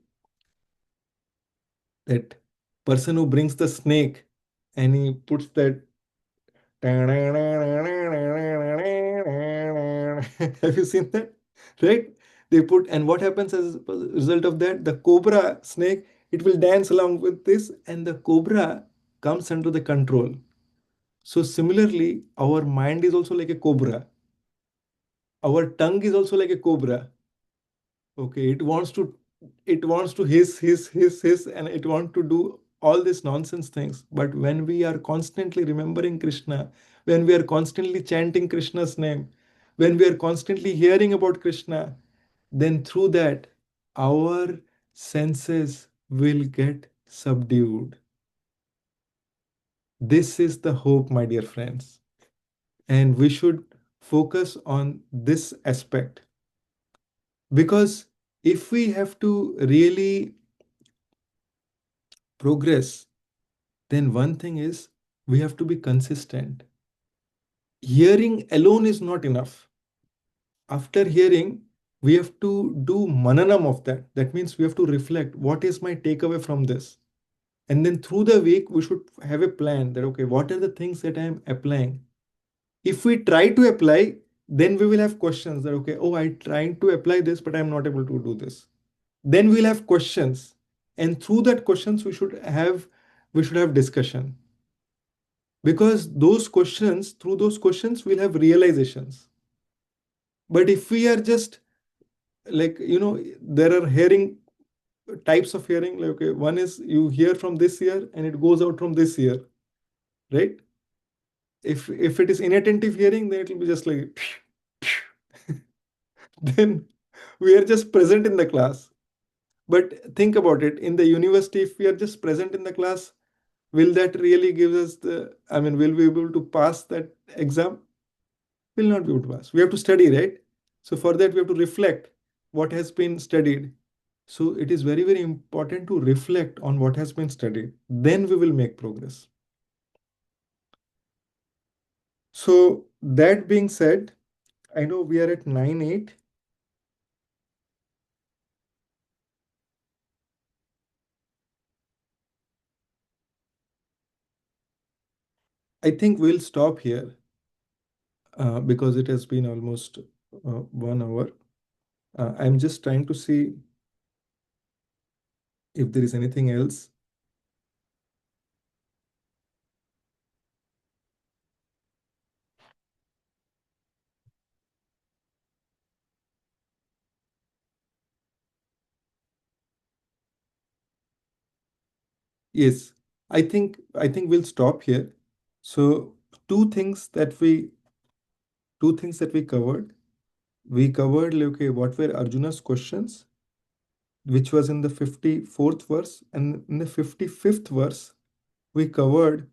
that person who brings the snake and he puts that have you seen that, right? They put, and what happens as a result of that, the cobra snake, it will dance along with this, and the cobra comes under the control. So similarly, our mind is also like a cobra. Our tongue is also like a cobra. Okay, it wants to hiss, and it wants to do all these nonsense things. But when we are constantly remembering Krishna, when we are constantly chanting Krishna's name, when we are constantly hearing about Krishna, then through that, our senses will get subdued. This is the hope, my dear friends. And we should focus on this aspect, because if we have to really progress, then one thing is we have to be consistent. Hearing alone is not enough. After hearing, we have to do mananam of that. That means we have to reflect, what is my takeaway from this? And then through the week, we should have a plan that, okay, what are the things that I am applying? If we try to apply, then we will have questions that, okay, oh, I trying to apply this, but I'm not able to do this. Then we'll have questions. And through that questions, we should have discussion, because through those questions we'll have realizations. But if we are just like, there are hearing types of hearing, like, okay, one is you hear from this ear and it goes out from this ear, right? If it is inattentive hearing, then it will be just like then we are just present in the class. But think about it, in the university, if we are just present in the class, will that really give us will we be able to pass that exam? Will not be able to pass. We have to study, right? So for that, we have to reflect what has been studied. So it is very, very important to reflect on what has been studied. Then we will make progress. So that being said, I know we are at 9:08. I think we'll stop here because it has been almost 1 hour. I'm just trying to see if there is anything else. Yes, I think we'll stop here. So two things that we two things that we covered. We covered like, okay, what were Arjuna's questions, which was in the 54th verse, and in the 55th verse, we covered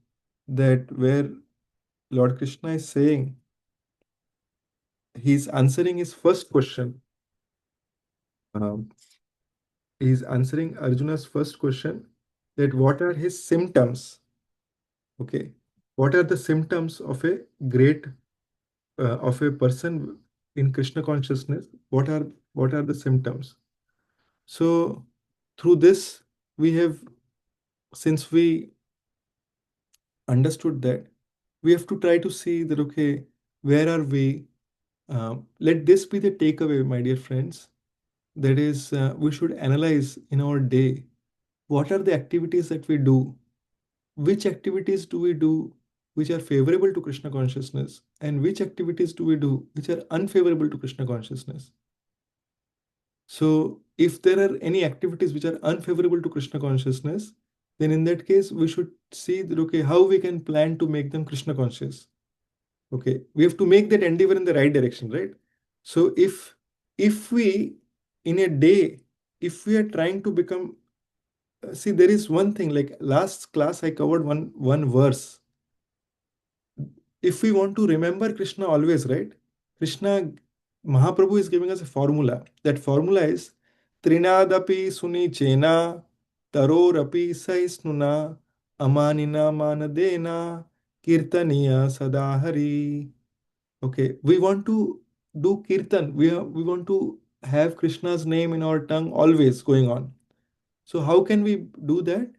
that where Lord Krishna is saying he's answering his first question. Um, he's answering Arjuna's first question that what are his symptoms? Okay, what are the symptoms of a great of a person in Krishna consciousness? What are the symptoms? So through this we have, since we understood that, we have to try to see that okay, where are we? Let this be the takeaway, my dear friends. That is, we should analyze in our day what are the activities that we do, which activities do we do which are favorable to Krishna consciousness, and which activities do we do which are unfavorable to Krishna consciousness. So, if there are any activities which are unfavorable to Krishna consciousness, then in that case, we should see that okay, how we can plan to make them Krishna conscious. Okay, we have to make that endeavor in the right direction, right? So, if we in a day, if we are trying to become, see, there is one thing like last class I covered one verse. If we want to remember Krishna always, right? Krishna, Mahaprabhu is giving us a formula. That formula is Trinadapi Suni Chena, Tarorapi Saisnuna, Amanina Manadena, Kirtaniya Sadahari. Okay, we want to do Kirtan. We want to have Krishna's name in our tongue always going on. So how can we do that?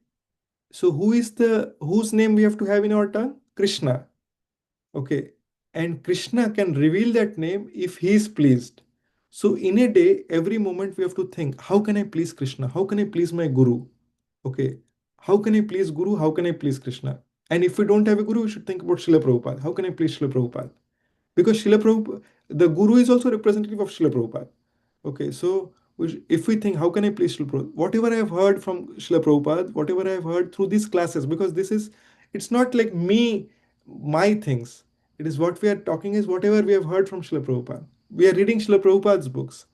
So whose name we have to have in our tongue? Krishna. Okay. And Krishna can reveal that name if he is pleased. So in a day, every moment we have to think, how can I please Krishna? How can I please my Guru? Okay. How can I please Guru? How can I please Krishna? And if we don't have a Guru, we should think about Srila Prabhupada. How can I please Srila Prabhupada? Because Srila Prabhupada, the Guru is also representative of Srila Prabhupada. Okay, so if we think, how can I please Srila Prabhupada? Whatever I have heard from Srila Prabhupada, whatever I have heard through these classes, because it's not like me, my things. It is what we are talking is whatever we have heard from Srila Prabhupada. We are reading Srila Prabhupada's books.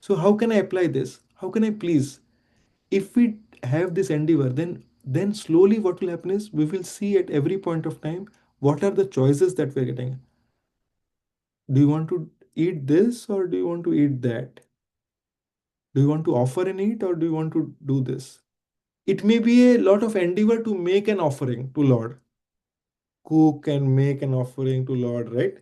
So how can I apply this? How can I please? If we have this endeavor, then slowly what will happen is we will see at every point of time what are the choices that we're getting. Do you want to eat this or do you want to eat that? Do you want to offer and eat or do you want to do this? It may be a lot of endeavor to make an offering to Lord. Cook and make an offering to Lord, right?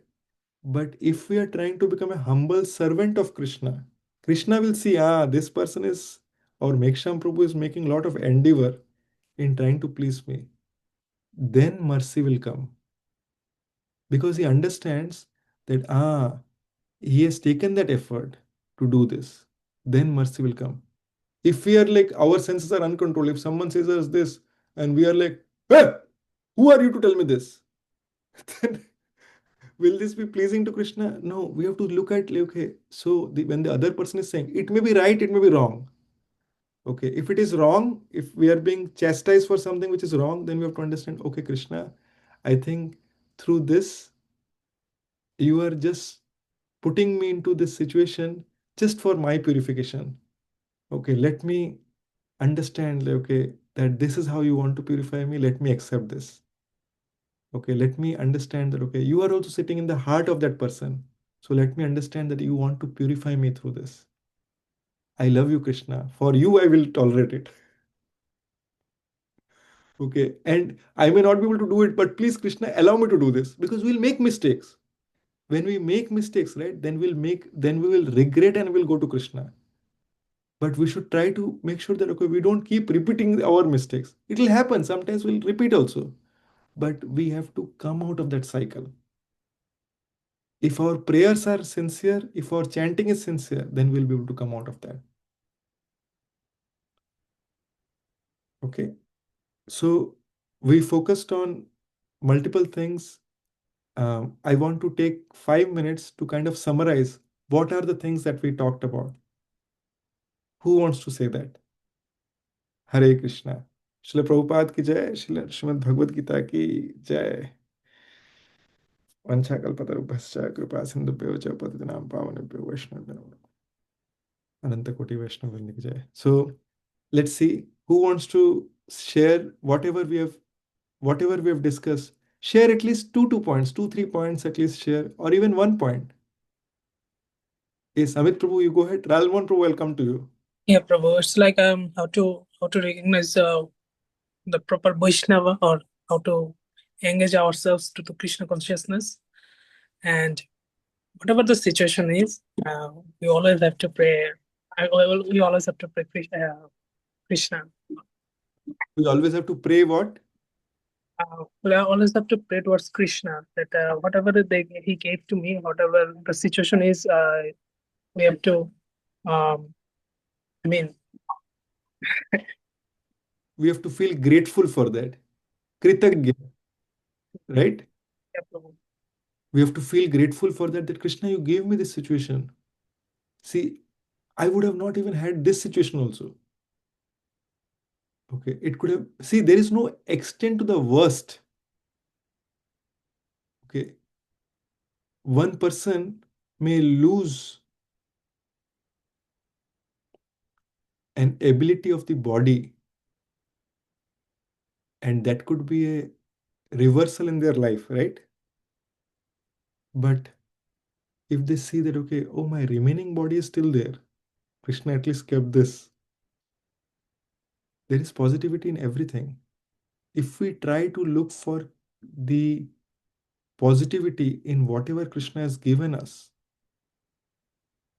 But if we are trying to become a humble servant of Krishna, Krishna will see, this person is, or Meksham Prabhu is making a lot of endeavor in trying to please me. Then mercy will come. Because he understands that, he has taken that effort to do this. Then mercy will come. If we are like our senses are uncontrolled, if someone says us this and we are like, hey, who are you to tell me this? Then will this be pleasing to Krishna? No, we have to look at like, okay, so when the other person is saying it may be right, it may be wrong. Okay, if it is wrong, if we are being chastised for something which is wrong, then we have to understand, okay, Krishna, I think through this you are just putting me into this situation just for my purification. Okay, let me understand like, okay, that this is how you want to purify me, let me accept this. Okay, let me understand that okay, you are also sitting in the heart of that person, so let me understand that you want to purify me through this. I love you, Krishna, for you I will tolerate it. Okay, and I may not be able to do it, but please Krishna, allow me to do this, because we'll make mistakes. When we make mistakes, right, then we will regret and we'll go to Krishna. But we should try to make sure that okay, we don't keep repeating our mistakes. It will happen sometimes, we'll repeat also, but we have to come out of that cycle. If our prayers are sincere, if our chanting is sincere, then we'll be able to come out of that. Okay, so we focused on multiple things. I want to take 5 minutes to kind of summarize what are the things that we talked about. Who wants to say that? Hare Krishna. Srila Prabhupada की जय, श्रील श्रीमद् भगवद गीता की जय। वंशाकल्पतरुभ्यश्च कृपा सिन्धुभ्यो च पतितानां पावनेभ्यो वैष्णवेभ्यो नमः। अनंत कोटि वैष्णव वृंद की जय। So let's see who wants to share whatever we have discussed. Share at least two points, 2 3 points at least share, or even 1 point. Yes, Amit Prabhu, you go ahead. Ralmon Prabhu, welcome to you. Yeah, Prabhu. It's like how to recognize the proper Vaishnava, or how to engage ourselves to the Krishna consciousness. And whatever the situation is, we always have to pray. We always have to pray Krishna. We always have to pray what? We always have to pray towards Krishna, that whatever he gave to me, whatever the situation is, we have to, um, I mean, We have to feel grateful for that. Kritagya, right? yeah, Prabhu. We have to feel grateful for that, that Krishna, you gave me this situation. See, I would have not even had this situation also. Okay, it could have, see, there is no extent to the worst. Okay, one person may lose an ability of the body, and that could be a reversal in their life, right? But if they see that, okay, oh, my remaining body is still there, Krishna at least kept this, there is positivity in everything. If we try to look for the positivity in whatever Krishna has given us,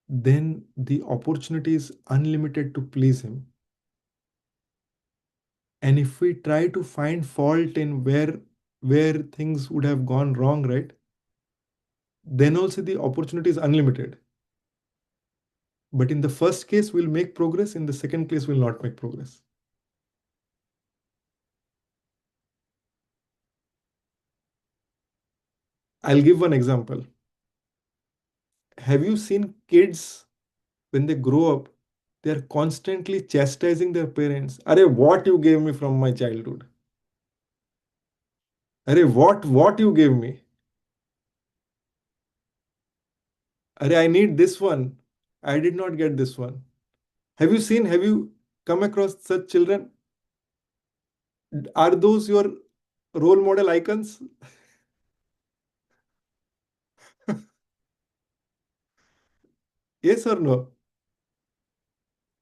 then the opportunity is unlimited to please Him. And if we try to find fault in where things would have gone wrong, right, then also the opportunity is unlimited. But in the first case, we'll make progress. In the second case, we'll not make progress. I'll give one example. Have you seen kids when they grow up, they're constantly chastising their parents? Arey, what you gave me from my childhood? Arey, what you gave me? Arey, I need this one. I did not get this one. Have you come across such children? Are those your role model icons? Yes or no?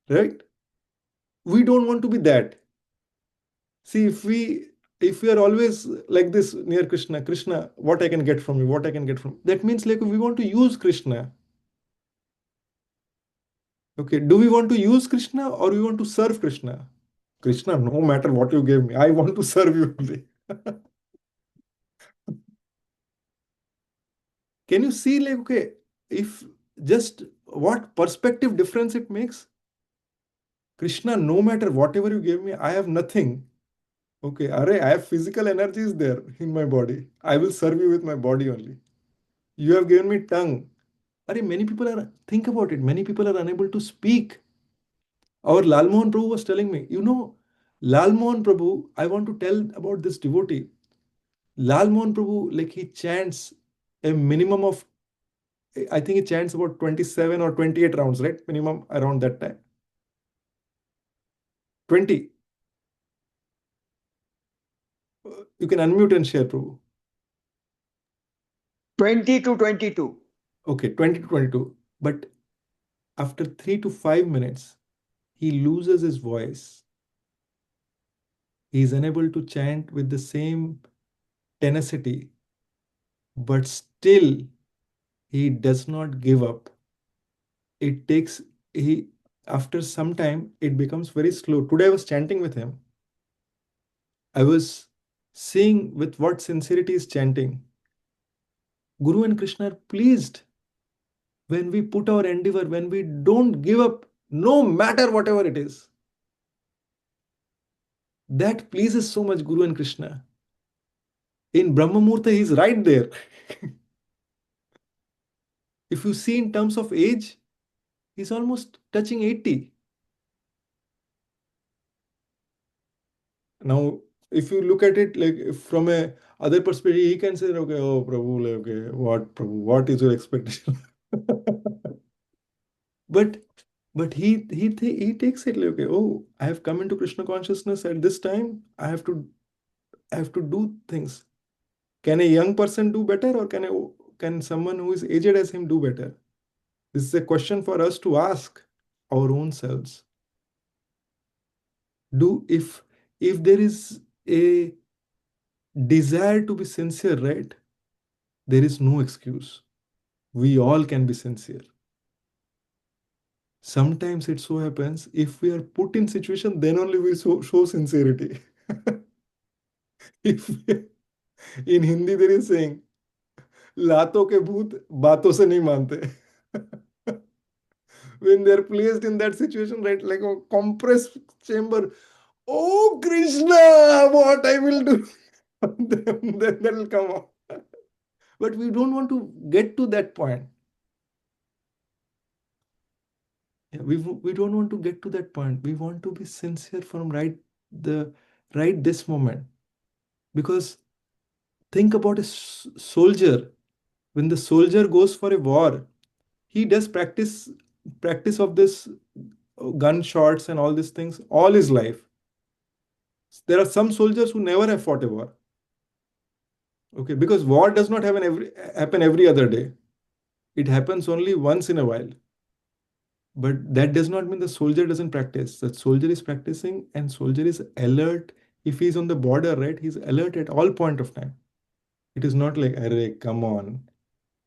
Right? We don't want to be that. See, if we are always like this near Krishna, Krishna, what I can get from you, what I can get from, that means like we want to use Krishna. Okay, do we want to use Krishna or we want to serve Krishna? Krishna, no matter what you gave me, I want to serve you only. Can you see, like, okay, if just what perspective difference it makes? Krishna, no matter whatever you gave me, I have nothing. Okay, array, I have physical energies there in my body. I will serve you with my body only. You have given me tongue. Array, many people are, think about it, many people are unable to speak. Our Lal Mohan Prabhu was telling me, Lal Mohan Prabhu, I want to tell about this devotee. Lal Mohan Prabhu, like he chants a minimum of, I think he chants about 27 or 28 rounds, right? Minimum around that time. 20. You can unmute and share, Prabhu. 20 to 22. Okay, 20 to 22. But after 3 to 5 minutes, he loses his voice. He is unable to chant with the same tenacity, but still he does not give up. It takes, he, after some time, it becomes very slow. Today I was chanting with him. I was seeing with what sincerity is chanting. Guru and Krishna are pleased when we put our endeavor, when we don't give up, no matter whatever it is. That pleases so much Guru and Krishna. In Brahma Murta, he's right there. If you see in terms of age, he's almost touching 80. Now, if you look at it like from a other perspective, he can say, okay, oh Prabhu, like, okay, what Prabhu, what is your expectation? But he takes it like, okay, oh, I have come into Krishna consciousness at this time. I have to do things. Can a young person do better, or can someone who is aged as him do better? This is a question for us to ask our own selves. Do if there is a desire to be sincere, right? There is no excuse. We all can be sincere. Sometimes it so happens if we are put in situation, then only we show sincerity. if in Hindi there is saying, लातों के भूत बातों से नहीं मानते. When they're placed in that situation, right, like a compressed chamber, oh Krishna, what I will do, then that'll come out. But we don't want to get to that point. Yeah, we don't want to get to that point. We want to be sincere from the right this moment. Because think about a soldier. When the soldier goes for a war, he does practice of this gunshots and all these things all his life. There are some soldiers who never have fought a war. Okay, because war does not happen every other day. It happens only once in a while. But that does not mean the soldier doesn't practice. The soldier is practicing, and soldier is alert. If he's on the border, right, he's alert at all point of time. It is not like, array, come on.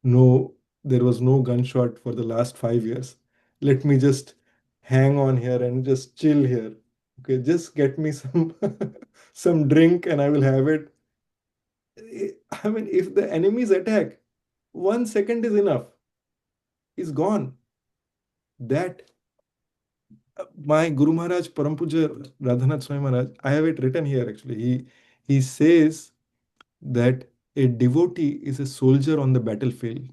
No, there was no gunshot for the last 5 years. Let me just hang on here and just chill here. Okay, just get me some some drink and I will have it. I mean, if the enemies attack, 1 second is enough. He's gone. That my Guru Maharaj, Param Puja Radhanath Swami Maharaj, I have it written here actually. He says that a devotee is a soldier on the battlefield,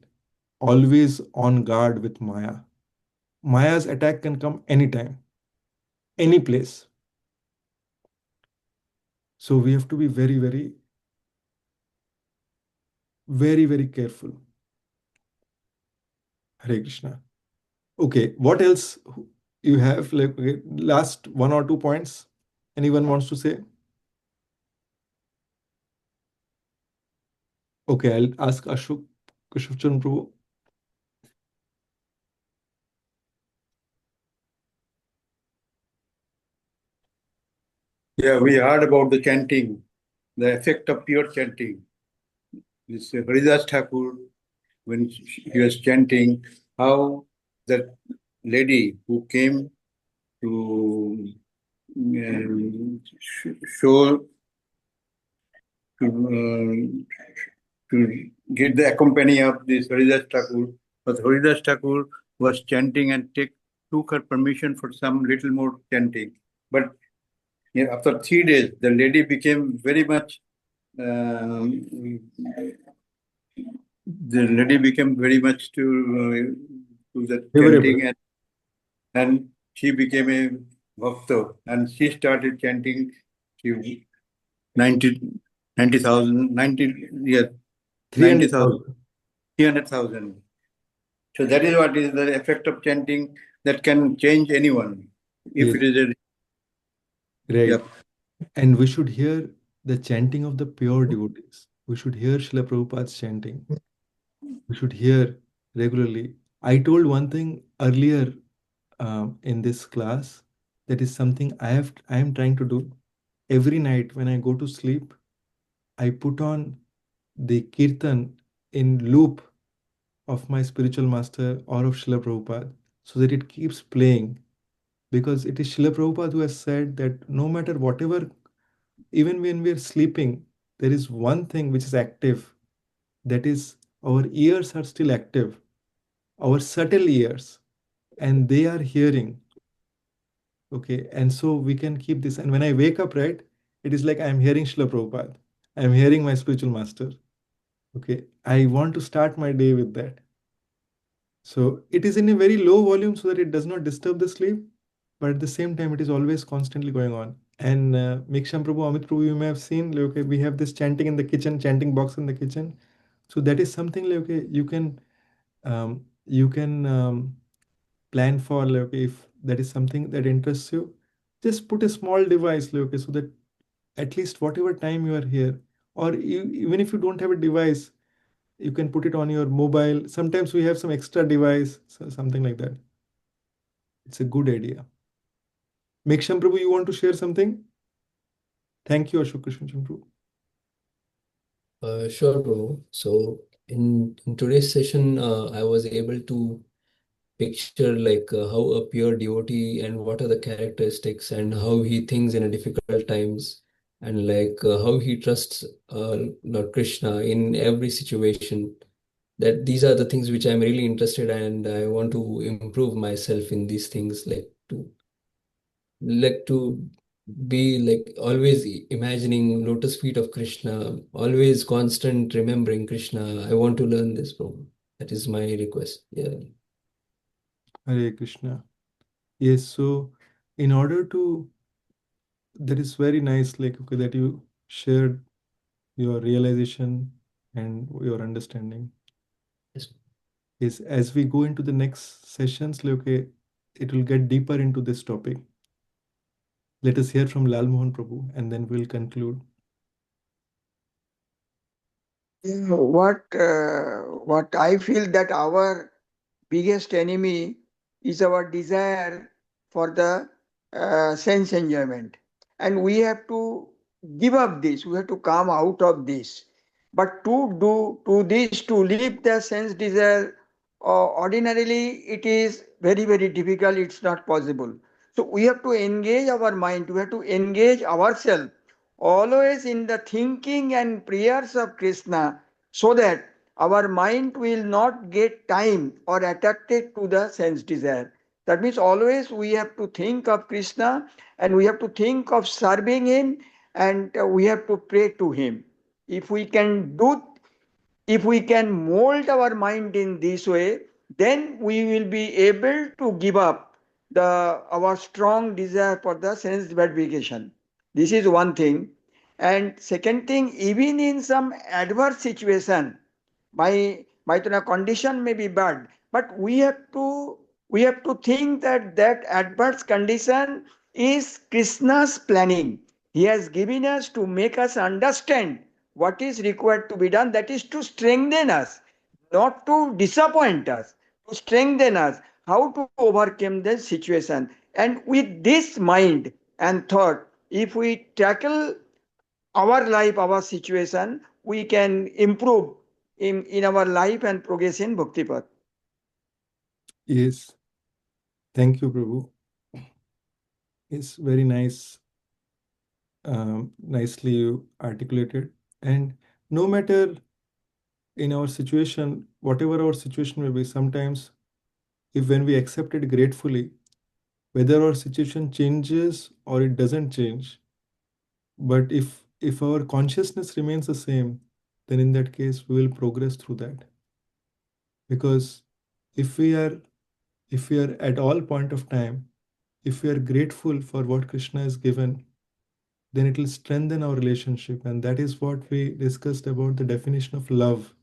always on guard with Maya. Maya's attack can come anytime, any place. So we have to be very, very, very, very careful. Hare Krishna. Okay, what else you have? Like, okay, last 1 or 2 points. Anyone wants to say? Okay, I'll ask Ashok Kushufchan Prabhu. Yeah, we heard about the chanting, the effect of pure chanting. This Haridas Thakur, when he was chanting, how that lady who came to show to get the accompany of this Haridas Thakur, but Haridas Thakur was chanting and took her permission for some little more chanting. But after 3 days, the lady became very much the lady became very much to the Favorable. chanting, and she became a bhakta, and she started chanting. She 90, 90,000, 90, yeah, 90,000, 300,000. 300,000. So that is what is the effect of chanting that can change anyone. If Yes, it is a, right. yeah. And we should hear the chanting of the pure devotees. We should hear Srila Prabhupada's chanting. We should hear regularly. I told one thing earlier in this class, that is something I am trying to do. Every night when I go to sleep, I put on the kirtan in loop of my spiritual master or of Srila Prabhupada, so that it keeps playing. Because it is Srila Prabhupada who has said that no matter whatever, even when we are sleeping, there is one thing which is active. That is, our ears are still active, our subtle ears, and they are hearing. Okay, and so we can keep this. And when I wake up, right, it is like I'm hearing Srila Prabhupada. I'm hearing my spiritual master. Okay, I want to start my day with that. So it is in a very low volume so that it does not disturb the sleep. but at the same time, it is always constantly going on. And Miksham Prabhu, Amit Prabhu, you may have seen, like, okay, we have this chanting in the kitchen, chanting box in the kitchen. So that is something like, okay, you can plan for, like, okay, if that is something that interests you, just put a small device, like, okay, so that at least whatever time you are here, or even if you don't have a device, you can put it on your mobile. Sometimes we have some extra device, so something like that. It's a good idea. Miksham Prabhu, you want to share something? Thank you, Ashok Krishna Prabhu. Sure, Prabhu. So in today's session, I was able to picture like how a pure devotee and what are the characteristics and how he thinks in a difficult times and like how he trusts Lord Krishna in every situation. That these are the things which I'm really interested and I want to improve myself in these things, like to be like always imagining lotus feet of Krishna, always constant remembering Krishna. I want to learn this, Prabhu. That is my request. Yeah. Hare Krishna. Yes, so in order to, that is very nice, like, okay, that you shared your realization and your understanding. Yes. Is as we go into the next sessions, like, okay, it will get deeper into this topic. Let us hear from Lal Mohan Prabhu and then we'll conclude. What I feel that our biggest enemy is our desire for the sense enjoyment, and we have to give up this. We have to come out of this. But to this to leave the sense desire, ordinarily it is very very difficult. It's not possible. So we have to engage our mind. We have to engage ourselves always in the thinking and prayers of Krishna, so that our mind will not get time or attracted to the sense desire. That means always we have to think of Krishna, and we have to think of serving him, and we have to pray to him. If we can do, if we can mold our mind in this way, then we will be able to give up the our strong desire for the sense gratification. This is one thing. And second thing, even in some adverse situation, my condition may be bad, but we have to think that that adverse condition is Krishna's planning. He has given us to make us understand what is required to be done, that is to strengthen us, not to disappoint us, to strengthen us, how to overcome the situation. And with this mind and thought, if we tackle our life, our situation, we can improve in our life and progress in Bhakti Path. Yes, thank you, Prabhu. It's very nice, nicely you articulated. And no matter in our situation, whatever our situation may be, sometimes if when we accept it gratefully, whether our situation changes or it doesn't change, but if our consciousness remains the same, then in that case we will progress through that. Because if we are if we are at all point of time, if we are grateful for what Krishna has given, then it will strengthen our relationship. And that is what we discussed about the definition of love.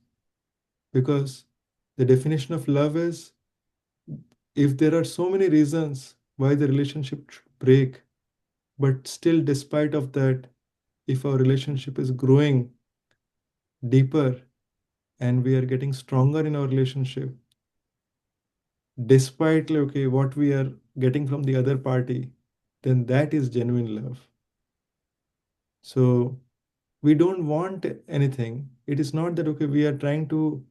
Because the definition of love is, if there are so many reasons why the relationship should break, but still despite of that, if our relationship is growing deeper and we are getting stronger in our relationship, despite, like, okay, what we are getting from the other party, then that is genuine love. So we don't want anything. It is not that, okay, we are trying to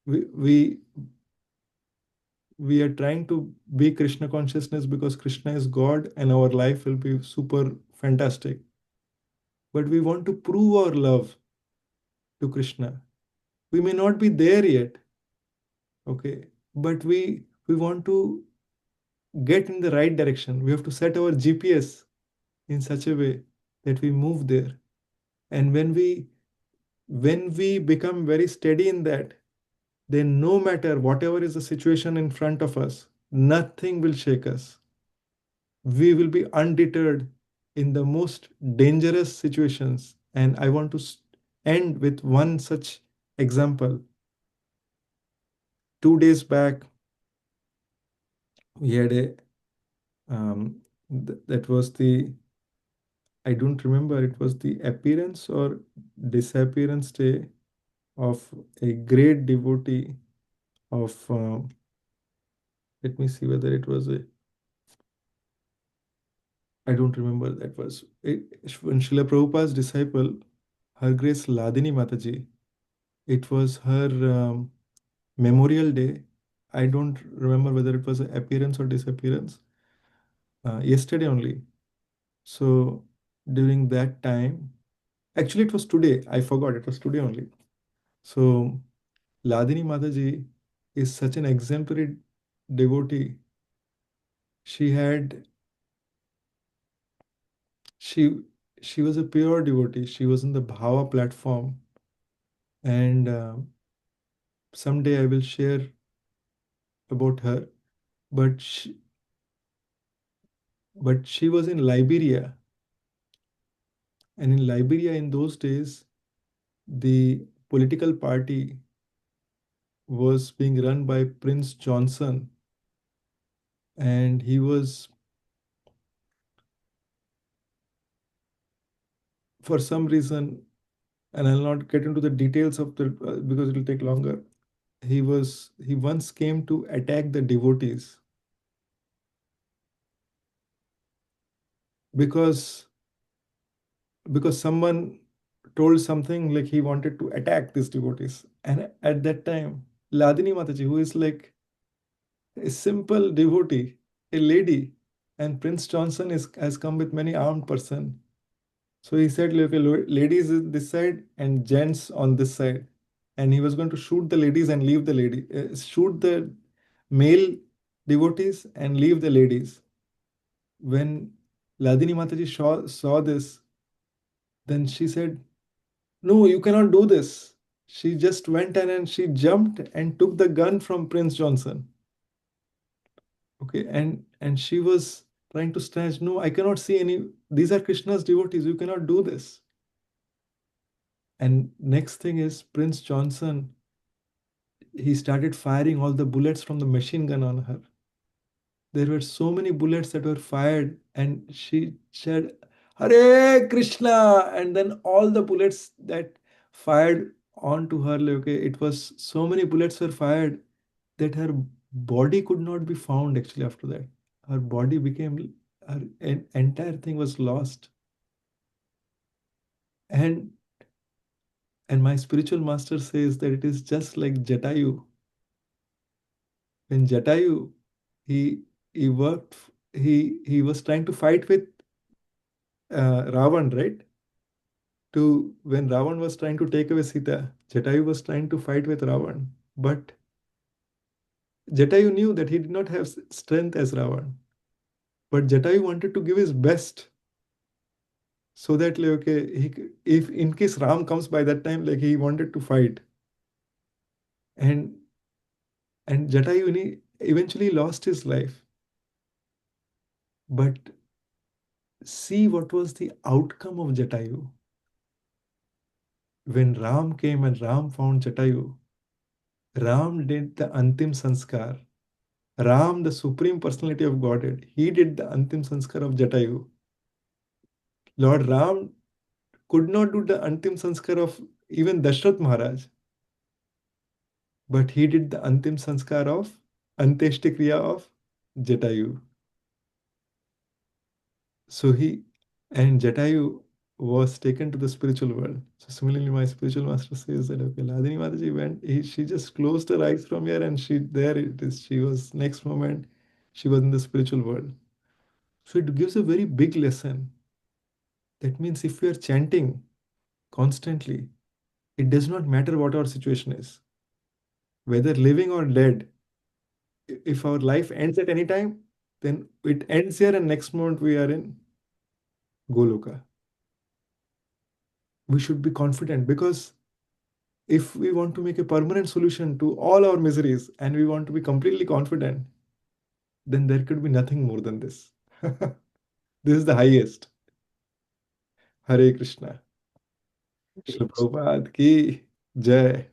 we we are trying to be Krishna consciousness because Krishna is God and our life will be super fantastic. But we want to prove our love to Krishna. We may not be there yet, okay, but we want to get in the right direction. We have to set our GPS in such a way that we move there. And when we become very steady in that, then no matter whatever is the situation in front of us, nothing will shake us. We will be undeterred in the most dangerous situations. And I want to end with one such example. 2 days back, we had a that was the, I don't remember, it was the appearance or disappearance day of a great devotee of let me see whether it was a, I don't remember, that was when Srila Prabhupada's disciple, Her Grace Ladini Mataji, it was her memorial day. I don't remember whether it was an appearance or disappearance. Yesterday only. So during that time, actually it was today. I forgot, it was today only. So Ladini Mataji is such an exemplary devotee. She had she she was a pure devotee. She was in the Bhava platform, and someday I will share about her. But she was in Liberia, and in Liberia in those days, the political party was being run by Prince Johnson, and he was, for some reason, and I'll not get into the details of the because it will take longer. He once came to attack the devotees because someone told something like he wanted to attack these devotees, and at that time, Ladini Mataji, who is like a simple devotee, a lady, and Prince Johnson has come with many armed person. So he said, "Look, ladies on this side and gents on this side," and he was going to shoot the ladies and leave the shoot the male devotees and leave the ladies. When Ladini Mataji saw this, then she said, "No, you cannot do this." She just went in and she jumped and took the gun from Prince Johnson. Okay, and she was trying to snatch. No, I cannot see any. These are Krishna's devotees. You cannot do this. And next thing is Prince Johnson. He started firing all the bullets from the machine gun on her. There were so many bullets that were fired, and she said, "Hare Krishna," and then all the bullets that fired onto her, like, okay, it was so many bullets were fired that her body could not be found actually after that. Her body became, her entire thing was lost. And my spiritual master says that it is just like Jatayu. When Jatayu, he he worked, he was trying to fight with Ravan, right? To when Ravan was trying to take away Sita, Jatayu was trying to fight with Ravan. But Jatayu knew that he did not have strength as Ravan. But Jatayu wanted to give his best so that, like, okay, if in case Ram comes by that time, like, he wanted to fight. And Jatayu eventually lost his life. But see what was the outcome of Jatayu. When Ram came and Ram found Jatayu, Ram did the Antim Sanskar. Ram, the Supreme Personality of Godhead, he did the Antim Sanskar of Jatayu. Lord Ram could not do the Antim Sanskar of even Dashrath Maharaj, but he did the Antim Sanskar of Anteshti Kriya of Jatayu. So and Jatayu was taken to the spiritual world. So similarly, my spiritual master says that, okay, Ladini Mataji went, she just closed her eyes from here, and there it is. She was, next moment, she was in the spiritual world. So it gives a very big lesson. That means if we are chanting constantly, it does not matter what our situation is, whether living or dead. If our life ends at any time, then it ends here, and next moment we are in Goloka. We should be confident, because if we want to make a permanent solution to all our miseries and we want to be completely confident, then there could be nothing more than this. This is the highest. Hare Krishna. Srila Prabhupada ki jai.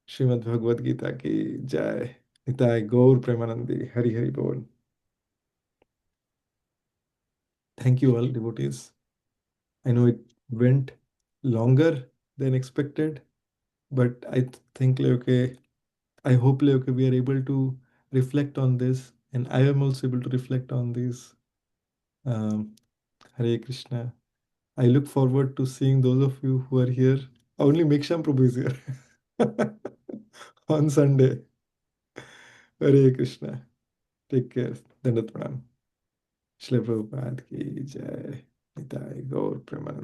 Srimad Bhagavad Gita ki jai. Nitai Gaur Premanandi. Hari Hari Bol. Thank you all, devotees. I know it went longer than expected, but I think like, okay, I hope like, okay, we are able to reflect on this, and I am also able to reflect on this. Um, Hare Krishna. I look forward to seeing those of you who are here. Only Meksham Prabhu is here on Sunday. Hare Krishna. Take care. Dandat Pranam. Shri Prabhupada ki jai. Nitai Gaur Premanand.